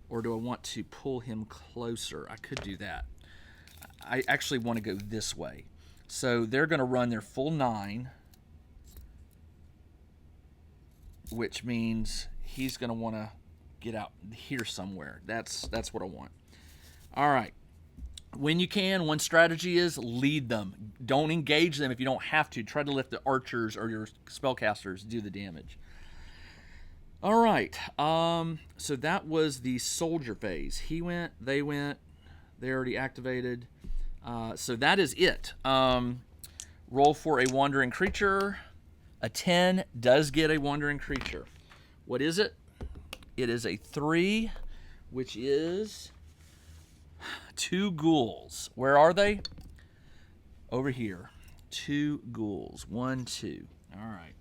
Or do I want to pull him closer? I could do that. I actually want to go this way. So they're going to run their full 9, which means he's going to want to get out here somewhere. That's what I want. All right. When you can, one strategy is lead them. Don't engage them if you don't have to. Try to let the archers or your spellcasters do the damage. All right. So that was the soldier phase. He went, they already activated. So that is it. Roll for a wandering creature. A 10 does get a wandering creature. What is it? It is a 3, which is 2 ghouls. Where are they? Over here. 2 ghouls. 1, 2. All right.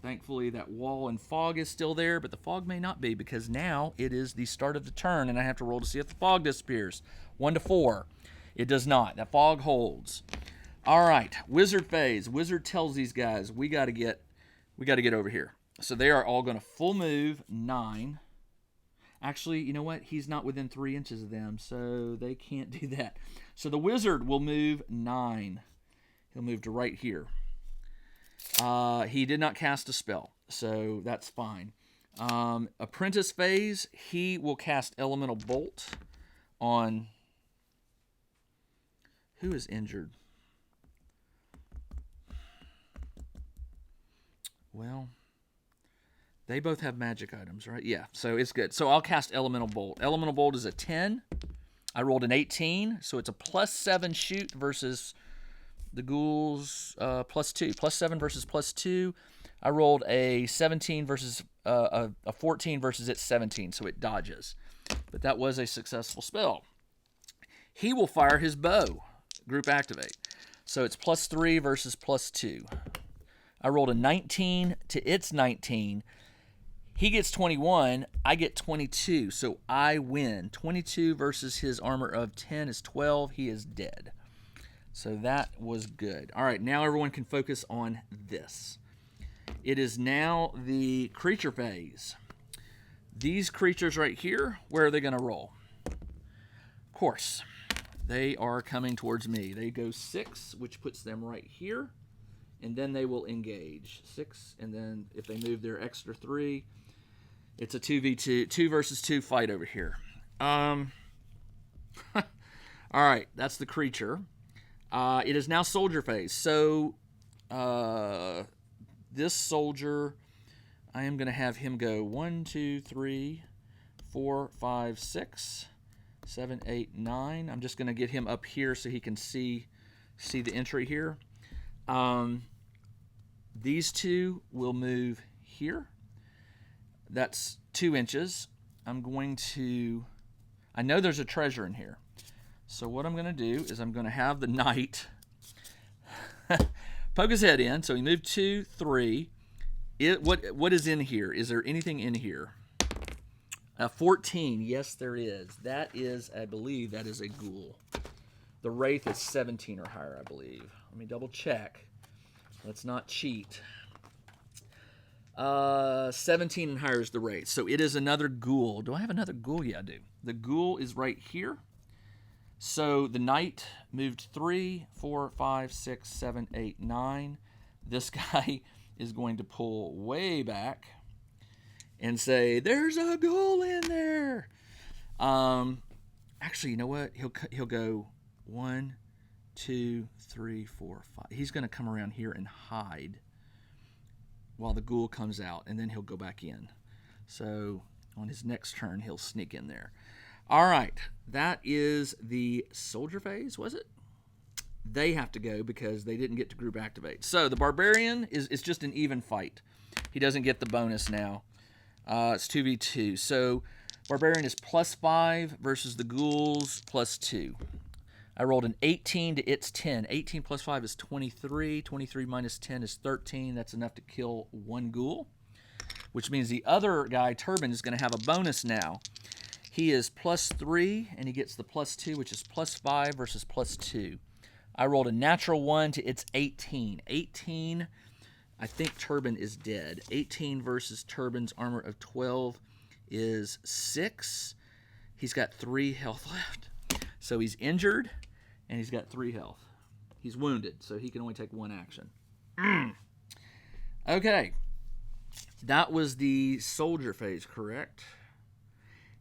Thankfully, that wall and fog is still there, but the fog may not be because now it is the start of the turn, and I have to roll to see if the fog disappears. 1 to 4. It does not. That fog holds. All right. Wizard phase. Wizard tells these guys, we got to get over here. So they are all going to full move 9. Actually, you know what? He's not within 3 inches of them, so they can't do that. So the wizard will move 9. He'll move to right here. He did not cast a spell, so that's fine. Apprentice phase, he will cast Elemental Bolt on... Who is injured? Well, they both have magic items, right? Yeah, so it's good. So I'll cast Elemental Bolt. Elemental Bolt is a 10. I rolled an 18, so it's a +7 shoot versus the ghouls +2. +7 versus +2. I rolled a 17 versus a 14 versus its 17, so it dodges. But that was a successful spell. He will fire his bow. Group activate. So it's +3 versus +2. I rolled a 19 to its 19. He gets 21. I get 22. So I win. 22 versus his armor of 10 is 12. He is dead. So that was good. All right, now everyone can focus on this. It is now the creature phase. These creatures right here, where are they going to roll? Of course, they are coming towards me. They go 6, which puts them right here. And then they will engage 6, and then if they move their extra 3, it's a 2v2, 2 versus 2 fight over here. All right, that's the creature. It is now soldier phase. So this soldier, I am going to have him go 1, 2, 3, 4, 5, 6, 7, 8, 9. I'm just going to get him up here so he can see the entry here. These two will move here. That's 2 inches. I'm going to... I know there's a treasure in here. So what I'm going to do is I'm going to have the knight poke his head in. So he moved 2, 3. What is in here? Is there anything in here? 14. Yes, there is. That is, I believe, that is a ghoul. The wraith is 17 or higher, I believe. Let me double check. Let's not cheat. 17 and higher is the wraith. So it is another ghoul. Do I have another ghoul? Yeah, I do. The ghoul is right here. So the knight moved 3, 4, 5, 6, 7, 8, 9. This guy is going to pull way back and say, "There's a ghoul in there." Actually, you know what? He'll go 1, 2, 3, 4, 5. He's going to come around here and hide while the ghoul comes out, and then he'll go back in. So on his next turn, he'll sneak in there. All right, that is the soldier phase, was it? They have to go because they didn't get to group activate. So the barbarian is just an even fight. He doesn't get the bonus now. It's 2v2. So barbarian is +5 versus the ghouls +2. I rolled an 18 to its 10. 18 plus 5 is 23. 23 minus 10 is 13. That's enough to kill 1 ghoul, which means the other guy, Turban, is going to have a bonus now. He is +3, and he gets the +2, which is +5 versus +2. I rolled a natural 1 to its 18. 18, I think Turban is dead. 18 versus Turban's armor of 12 is 6. He's got 3 health left. So he's injured, and he's got 3 health. He's wounded, so he can only take 1 action. Okay. That was the soldier phase, correct?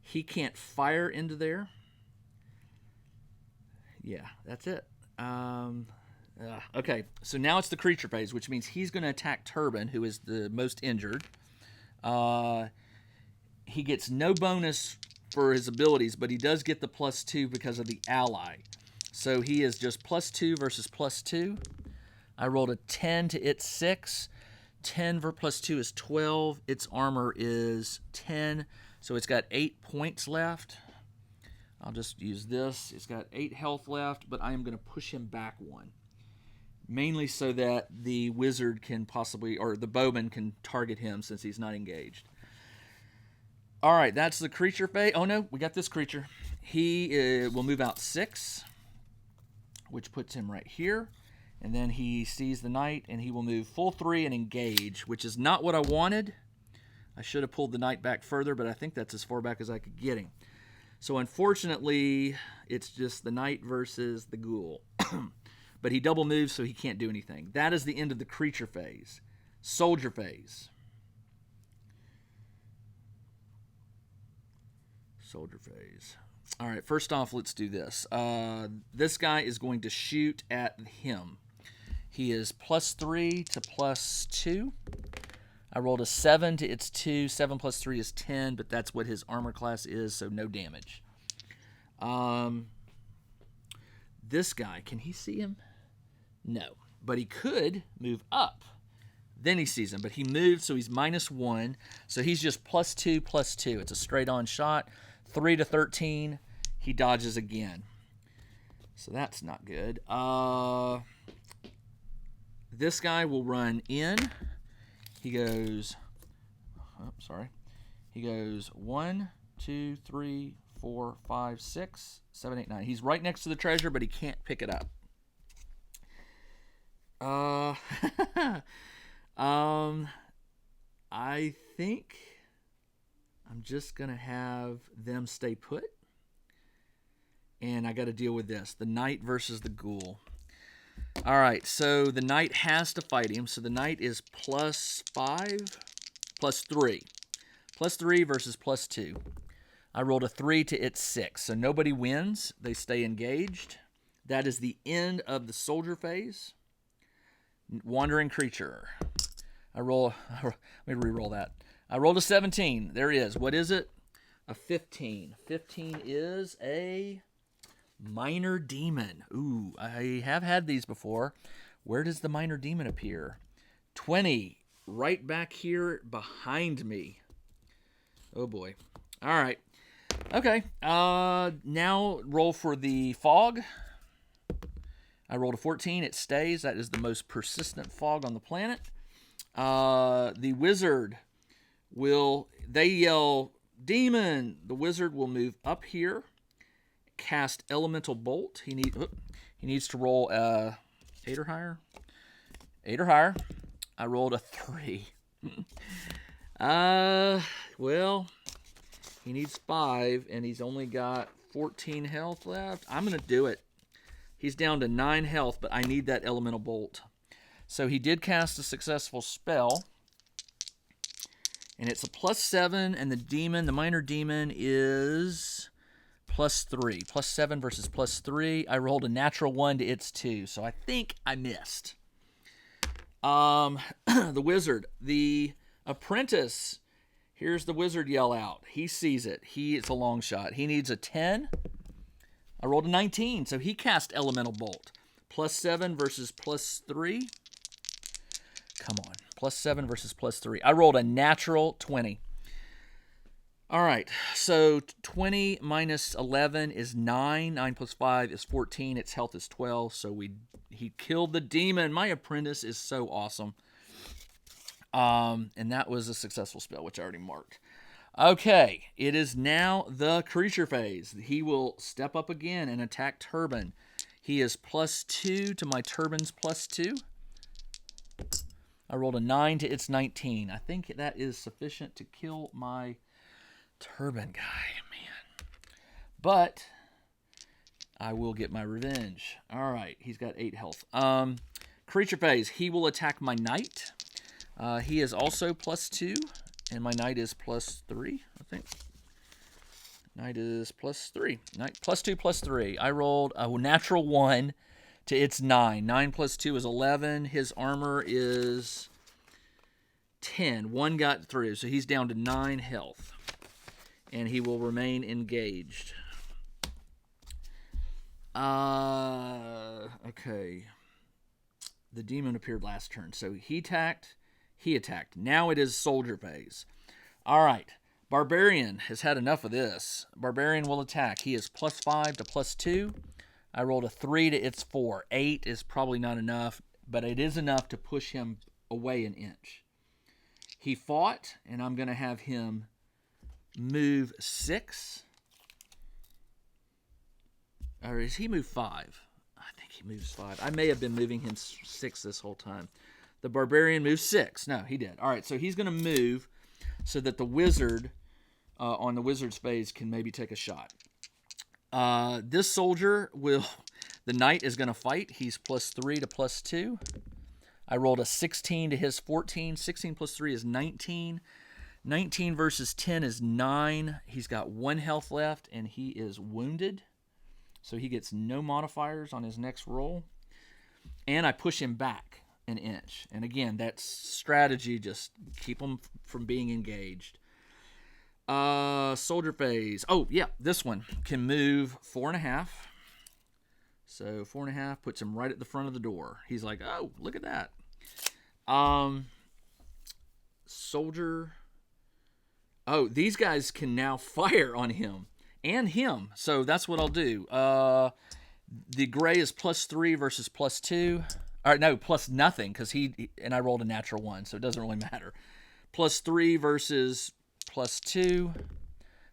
He can't fire into there. Yeah, that's it. Okay, so now it's the creature phase, which means he's going to attack Turban, who is the most injured. He gets no bonus for his abilities, but he does get the +2 because of the ally. So he is just +2 versus +2. I rolled a 10 to its 6. 10 +2 is 12. Its armor is 10. So it's got 8 points left. I'll just use this. It's got 8 health left, but I am going to push him back 1. Mainly so that the wizard can possibly, or the bowman can target him since he's not engaged. All right, that's the creature phase. Oh no, we got this creature. He will move out 6, which puts him right here. And then he sees the knight, and he will move full 3 and engage, which is not what I wanted. I should have pulled the knight back further, but I think that's as far back as I could get him. So unfortunately, it's just the knight versus the ghoul. But he double moves, so he can't do anything. That is the end of the creature phase. Soldier phase. Soldier phase. All right, first off, let's do this. This guy is going to shoot at him. He is +3 to +2. I rolled a 7 to its 2. 7 plus 3 is 10, but that's what his armor class is, so no damage. This guy, can he see him? No, but he could move up. Then he sees him, but he moved, so he's -1. So he's just +2, +2. It's a straight-on shot. 3 to 13. He dodges again. So that's not good. This guy will run in. He goes, He goes 1, 2, 3, 4, 5, 6, 7, 8, 9. He's right next to the treasure, but he can't pick it up. I think I'm just going to have them stay put. And I got to deal with this. The knight versus the ghoul. All right, so the knight has to fight him. So the knight is +5, +3. +3 versus +2. I rolled a 3 to its 6. So nobody wins. They stay engaged. That is the end of the soldier phase. Wandering creature. Let me re-roll that. I rolled a 17. There it is. What is it? A 15. 15 is a minor demon. Ooh, I have had these before. Where does the minor demon appear? 20. Right back here behind me. Oh boy. All right. Okay. Now roll for the fog. I rolled a 14. It stays. That is the most persistent fog on the planet. The wizard they yell, demon. The wizard will move up here, cast elemental bolt. He needs to roll 8 or higher. 8 or higher. I rolled a 3. Well, he needs 5, and he's only got 14 health left. I'm going to do it. He's down to 9 health, but I need that elemental bolt. So he did cast a successful spell. And it's a +7, and the minor demon is +3. +7 versus +3. I rolled a natural 1 to its 2, so I think I missed. The wizard. The apprentice. Here's the wizard yell out. He sees it. It's a long shot. He needs a 10. I rolled a 19, so he cast elemental bolt. +7 versus +3. Come on. +7 versus +3. I rolled a natural 20. All right. So 20 minus 11 is 9. 9 plus 5 is 14. Its health is 12. So he killed the demon. My apprentice is so awesome. And that was a successful spell, which I already marked. Okay. It is now the creature phase. He will step up again and attack Turban. He is +2 to my Turban's +2. I rolled a 9 to its 19. I think that is sufficient to kill my Turban guy, man. But I will get my revenge. All right, he's got 8 health. Creature phase. He will attack my knight. He is also +2, and my knight is +3, I think. Knight is +3. Knight +2, +3. I rolled a natural 1 to its 9. 9 plus 2 is 11. His armor is 10. 1 got through, so he's down to 9 health. And he will remain engaged. Okay. The demon appeared last turn. So he attacked. Now it is soldier phase. All right. Barbarian has had enough of this. Barbarian will attack. He is +5 to +2. I rolled a 3 to its 4. 8 is probably not enough, but it is enough to push him away an inch. He fought, and I'm going to have him move 6. Or does he move 5? I think he moves 5. I may have been moving him 6 this whole time. The barbarian moves 6. No, he did. All right, so he's going to move so that the wizard on the wizard's phase can maybe take a shot. This soldier will, the knight is going to fight. He's +3 to +2. I rolled a 16 to his 14. 16 plus 3 is 19. 19 versus 10 is 9. He's got 1 health left, and he is wounded. So he gets no modifiers on his next roll. And I push him back an inch. And again, that's strategy. Just keep him from being engaged. Soldier phase. Oh, yeah, this one can move 4.5. So 4.5 puts him right at the front of the door. He's like, oh, look at that. Soldier. Oh, these guys can now fire on him and him. So that's what I'll do. The gray is +3 versus +2. All right, no, plus nothing because and I rolled a natural 1, so it doesn't really matter. +3 versus +2.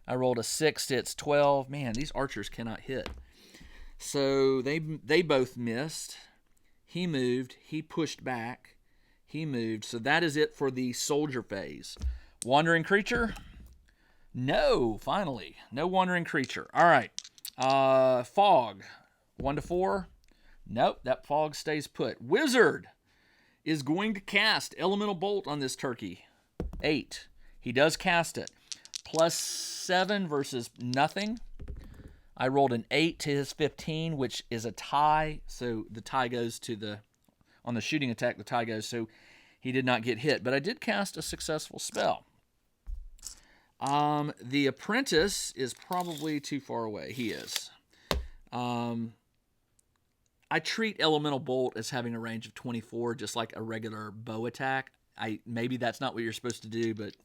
I rolled a 6. It's 12. Man, these archers cannot hit. So they both missed. He moved. He pushed back. He moved. So that is it for the soldier phase. Wandering creature? No, finally. No wandering creature. All right. Fog. 1 to 4. Nope, that fog stays put. Wizard is going to cast Elemental Bolt on this turkey. 8. He does cast it. +7 versus nothing. I rolled an 8 to his 15, which is a tie. So the tie goes to on the shooting attack, the tie goes. So he did not get hit. But I did cast a successful spell. The apprentice is probably too far away. He is. I treat Elemental Bolt as having a range of 24, just like a regular bow attack. Maybe that's not what you're supposed to do, but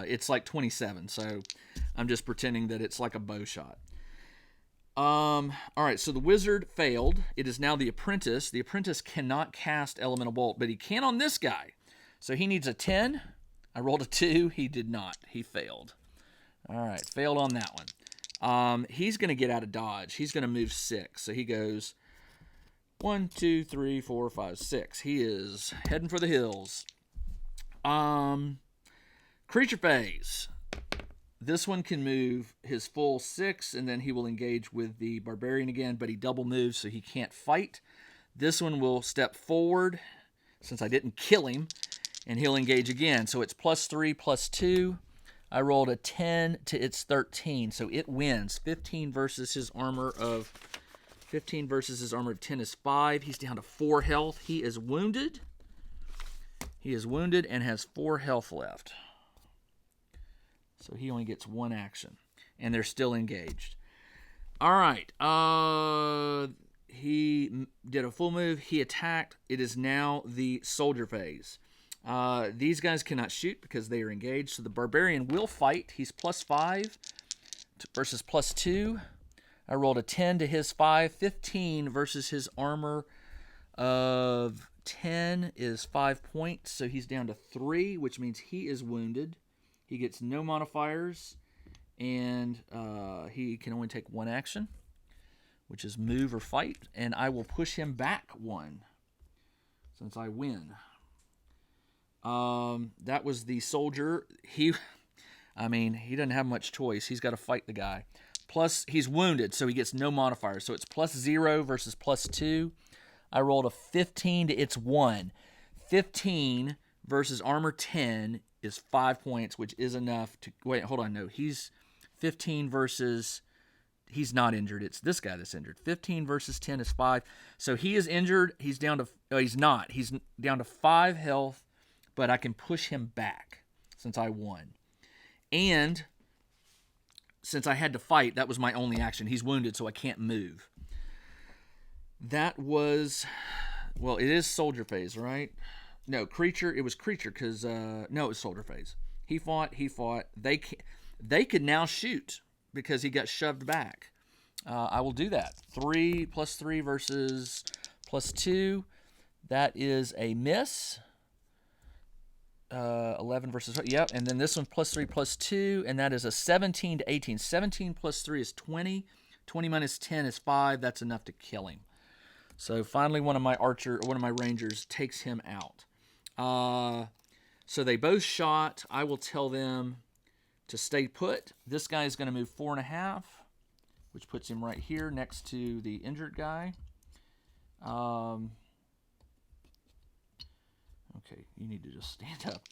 it's like 27, so I'm just pretending that it's like a bow shot. All right, so the wizard failed. It is now the apprentice. The apprentice cannot cast Elemental Bolt, but he can on this guy. So he needs a 10. I rolled a 2. He did not. He failed. All right, failed on that one. He's going to get out of dodge. He's going to move 6. So he goes 1, 2, 3, 4, 5, 6. He is heading for the hills. Creature phase. This one can move his full 6, and then he will engage with the barbarian again, but he double moves, so he can't fight. This one will step forward, since I didn't kill him, and he'll engage again. So it's +3, +2. I rolled a 10 to its 13, so it wins. 15 versus his armor of 10 is 5. He's down to 4 health. He is wounded. He is wounded and has 4 health left. So he only gets 1 action. And they're still engaged. All right. He did a full move. He attacked. It is now the soldier phase. These guys cannot shoot because they are engaged. So the barbarian will fight. He's +5 versus +2. I rolled a 10 to his 5. 15 versus his armor of 10 is 5 points. So he's down to 3, which means he is wounded. He gets no modifiers, and he can only take 1 action, which is move or fight. And I will push him back 1 since I win. That was the soldier. He doesn't have much choice. He's got to fight the guy. Plus, he's wounded, so he gets no modifiers. So it's +0 versus +2. I rolled a 15 to its 1. 15 versus armor 10 is 5 points, which is enough to... Wait, hold on, no. He's 15 versus... He's not injured. It's this guy that's injured. 15 versus 10 is 5. So he is injured. He's down to... Oh, he's not. He's down to 5 health, but I can push him back since I won. And since I had to fight, that was my only action. He's wounded, so I can't move. That was... Well, it is soldier phase, right? No, creature. It was creature because... no, it was soldier phase. He fought. They could now shoot because he got shoved back. I will do that. 3 + 3 versus +2. That is a miss. 11 versus... Yep, and then this one +3 +2, and that is a 17 to 18. 17 + 3 is 20. 20 minus 10 is 5. That's enough to kill him. So finally one of my rangers takes him out. So they both shot. I will tell them to stay put. This guy is going to move 4.5, which puts him right here next to the injured guy. Okay, you need to just stand up.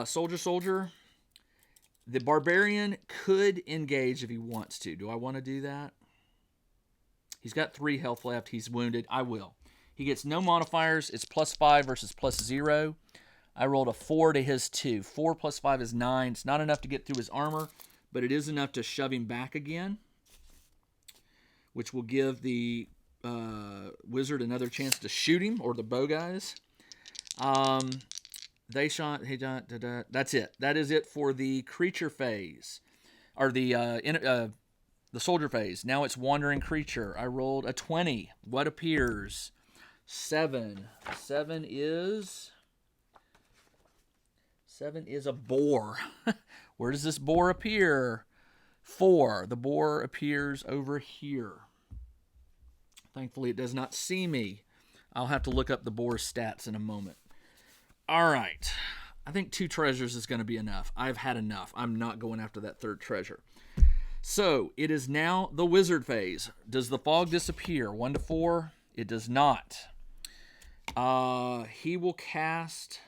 Soldier. The barbarian could engage if he wants to. Do I want to do that? He's got 3 health left. He's wounded. I will. He gets no modifiers. It's +5 versus +0. I rolled a 4 to his 2. 4 + 5 is 9. It's not enough to get through his armor, but it is enough to shove him back again, which will give the wizard another chance to shoot him, or the bow guys. They shot. That's it. That is it for the creature phase, or the soldier phase. Now it's wandering creature. I rolled a 20. What appears? 7. 7 is a boar. Where does this boar appear? 4. The boar appears over here. Thankfully, it does not see me. I'll have to look up the boar's stats in a moment. All right. I think 2 treasures is going to be enough. I've had enough. I'm not going after that 3rd treasure. So, it is now the wizard phase. Does the fog disappear? 1 to 4? It does not. He will cast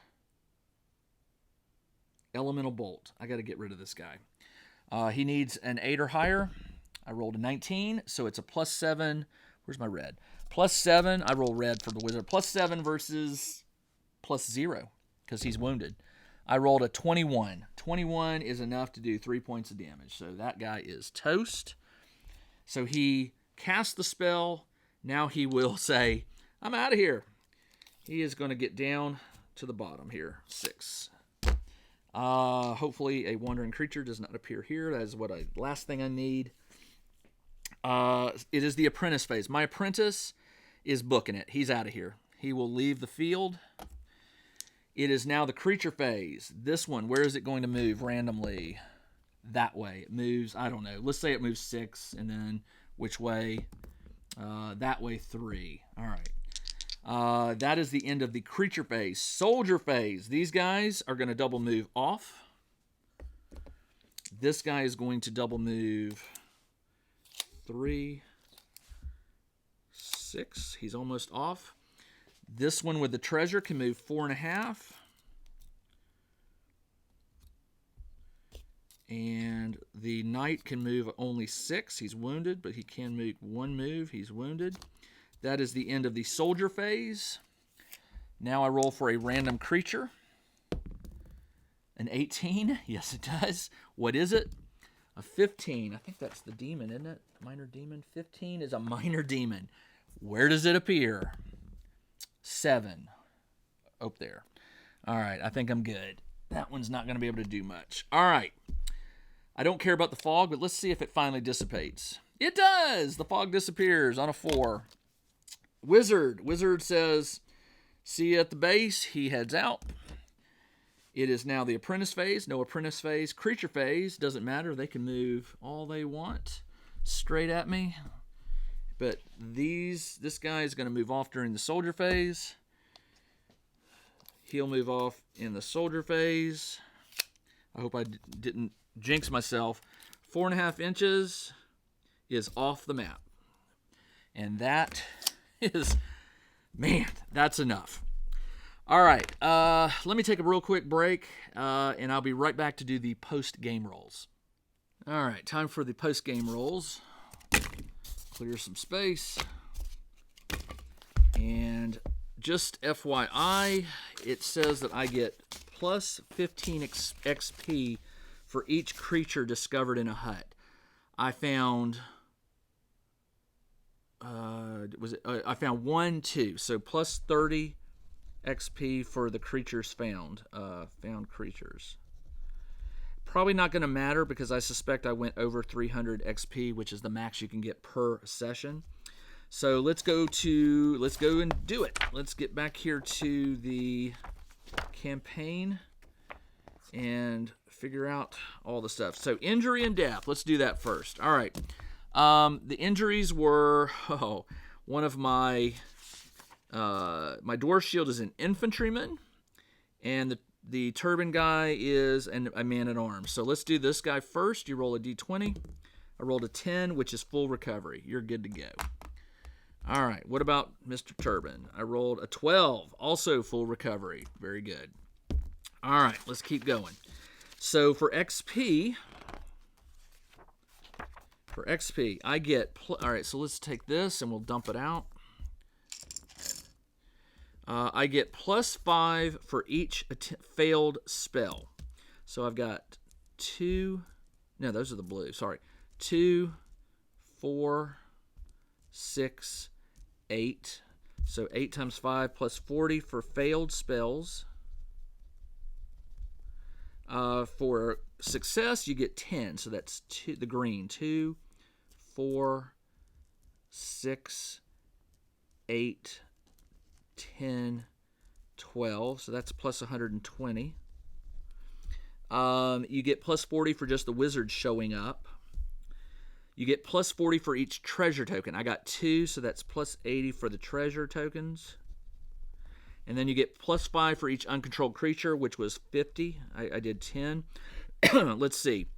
Elemental Bolt. I got to get rid of this guy. He needs an 8 or higher. I rolled a 19, so it's a +7. Where's my red? +7. I roll red for the wizard. +7 versus +0 because he's wounded. I rolled a 21. 21 is enough to do 3 points of damage. So that guy is toast. So he casts the spell. Now he will say, I'm out of here. He is going to get down to the bottom here. 6. Hopefully a wandering creature does not appear here. That is what last thing I need. It is the apprentice phase. My apprentice is booking it. He's out of here. He will leave the field. It is now the creature phase. This one, where is it going to move randomly? That way. It moves, I don't know. Let's say it moves 6, and then which way? That way 3. All right. That is the end of the creature phase. Soldier phase. These guys are going to double move off. This guy is going to double move 3, 6. He's almost off. This one with the treasure can move 4.5. And the knight can move only 6. He's wounded, but he can make 1 move. He's wounded. That is the end of the soldier phase. Now I roll for a random creature. An 18. Yes, it does. What is it? A 15. I think that's the demon, isn't it? Minor demon. 15 is a minor demon. Where does it appear? 7. Up there. All right, I think I'm good. That one's not going to be able to do much. All right. I don't care about the fog, but let's see if it finally dissipates. It does! The fog disappears on a 4. Wizard. Wizard says, see you at the base. He heads out. It is now the apprentice phase. No apprentice phase. Creature phase. Doesn't matter. They can move all they want straight at me. But this guy is going to move off during the soldier phase. He'll move off in the soldier phase. I hope I didn't jinx myself. 4.5 inches is off the map. And that is, man, that's enough. All right, let me take a real quick break, and I'll be right back to do the post-game rolls. All right, time for the post-game rolls. Clear some space. And just FYI, it says that I get plus 15 XP for each creature discovered in a hut. I found, I found 1, 2, so plus 30 XP for the creatures found, found creatures. Probably not going to matter because I suspect I went over 300 XP, which is the max you can get per session. So let's go and do it. Let's get back here to the campaign and figure out all the stuff. So injury and death. Let's do that first. All right. The injuries were, one of my dwarf shield is an infantryman, and the turban guy is a man-at-arms. So let's do this guy first. You roll a d20. I rolled a 10, which is full recovery. You're good to go. All right, what about Mr. Turban? I rolled a 12, also full recovery. Very good. All right, let's keep going. So for XP, I get... all right, so let's take this and we'll dump it out. I get +5 for each failed spell. So I've got 2... No, those are the blue. Sorry. 2, 4, 6, 8. So 8 times 5 plus 40 for failed spells. For success, you get 10. So that's the green. 2, 4, 6, 8, 10, 12. So that's plus 120. You get plus 40 for just the wizard showing up. You get plus 40 for each treasure token. I got 2, so that's plus 80 for the treasure tokens. And then you get plus 5 for each uncontrolled creature, which was 50. I did 10. Let's see.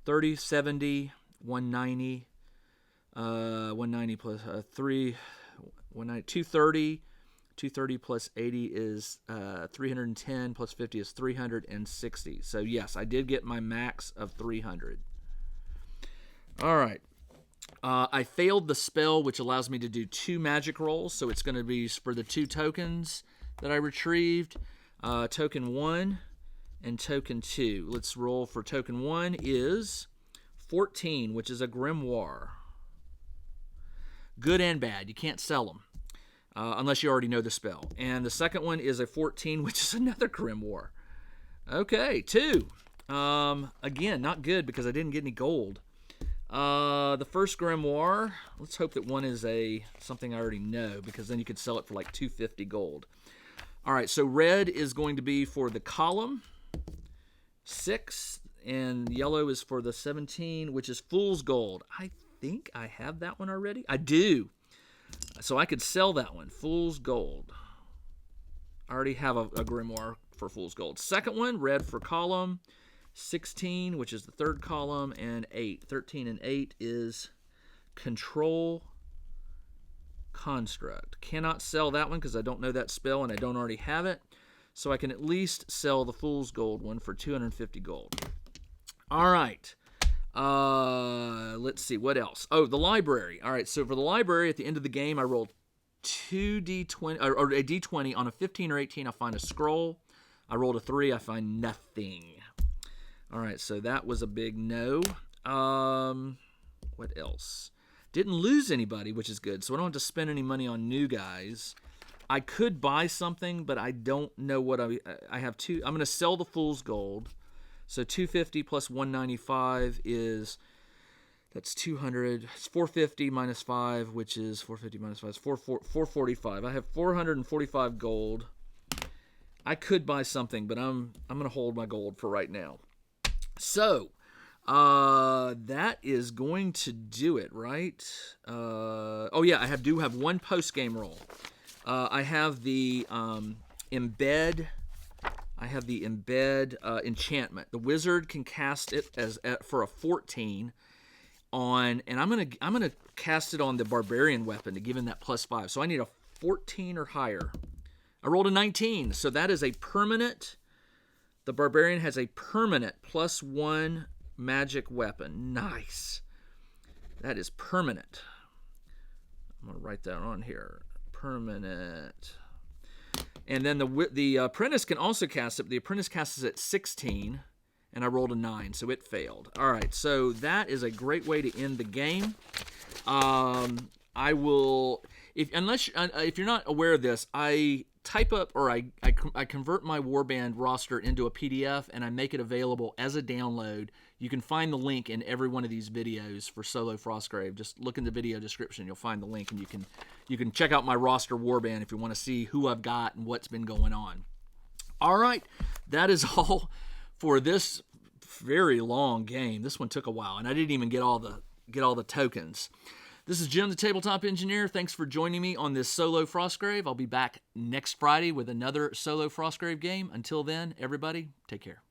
30, 70, 190. 190 plus 3. 190, 230. 230 plus 80 is 310, plus 50 is 360. So yes, I did get my max of 300. All right. I failed the spell, which allows me to do 2 magic rolls. So it's going to be for the 2 tokens that I retrieved. Token 1 and token 2. Let's roll for token 1 is 14, which is a grimoire. Good and bad. You can't sell them. Unless you already know the spell. And the second one is a 14, which is another grimoire. Okay, 2. Again, not good because I didn't get any gold. The first grimoire, let's hope that one is something I already know, because then you could sell it for like 250 gold. All right, so red is going to be for the column, 6, and yellow is for the 17, which is fool's gold. I think I have that one already. I do. So I could sell that one, fool's gold. I already have a grimoire for fool's gold. Second one, red for column, 16, which is the third column, and 8. 13 and 8 is control construct. Cannot sell that one because I don't know that spell and I don't already have it. So I can at least sell the fool's gold one for 250 gold. All right. Let's see, what else? Oh, the library. All right, so for the library, at the end of the game, I rolled 2d20, or a d20. On a 15 or 18, I find a scroll. I rolled a 3, I find nothing. All right, so that was a big no. What else? Didn't lose anybody, which is good, so I don't have to spend any money on new guys. I could buy something, but I don't know what I have 2. I'm going to sell the fool's gold. So 250 plus 195 that's 200. It's 450 minus 5, which is 450 minus 5 is 445. I have 445 gold. I could buy something, but I'm going to hold my gold for right now. So that is going to do it, right? Oh yeah, I do have one post-game roll. I have the embed. I have the embed enchantment. The wizard can cast it for a 14 on, and I'm gonna cast it on the barbarian weapon to give him that +5. So I need a 14 or higher. I rolled a 19, so that is a permanent. The barbarian has a permanent +1 magic weapon. Nice. That is permanent. I'm gonna write that on here. Permanent. And then the apprentice can also cast it, but the apprentice casts it at 16, and I rolled a 9, so it failed. All right, so that is a great way to end the game. I will, if you're not aware of this, I type up, or I convert my Warband roster into a PDF, and I make it available as a download. You can find the link in every one of these videos for Solo Frostgrave. Just look in the video description, you'll find the link, and you can check out my roster Warband if you want to see who I've got and what's been going on. All right, that is all for this very long game. This one took a while, and I didn't even get all the tokens. This is Jim, the Tabletop Engineer. Thanks for joining me on this solo Frostgrave. I'll be back next Friday with another solo Frostgrave game. Until then, everybody, take care.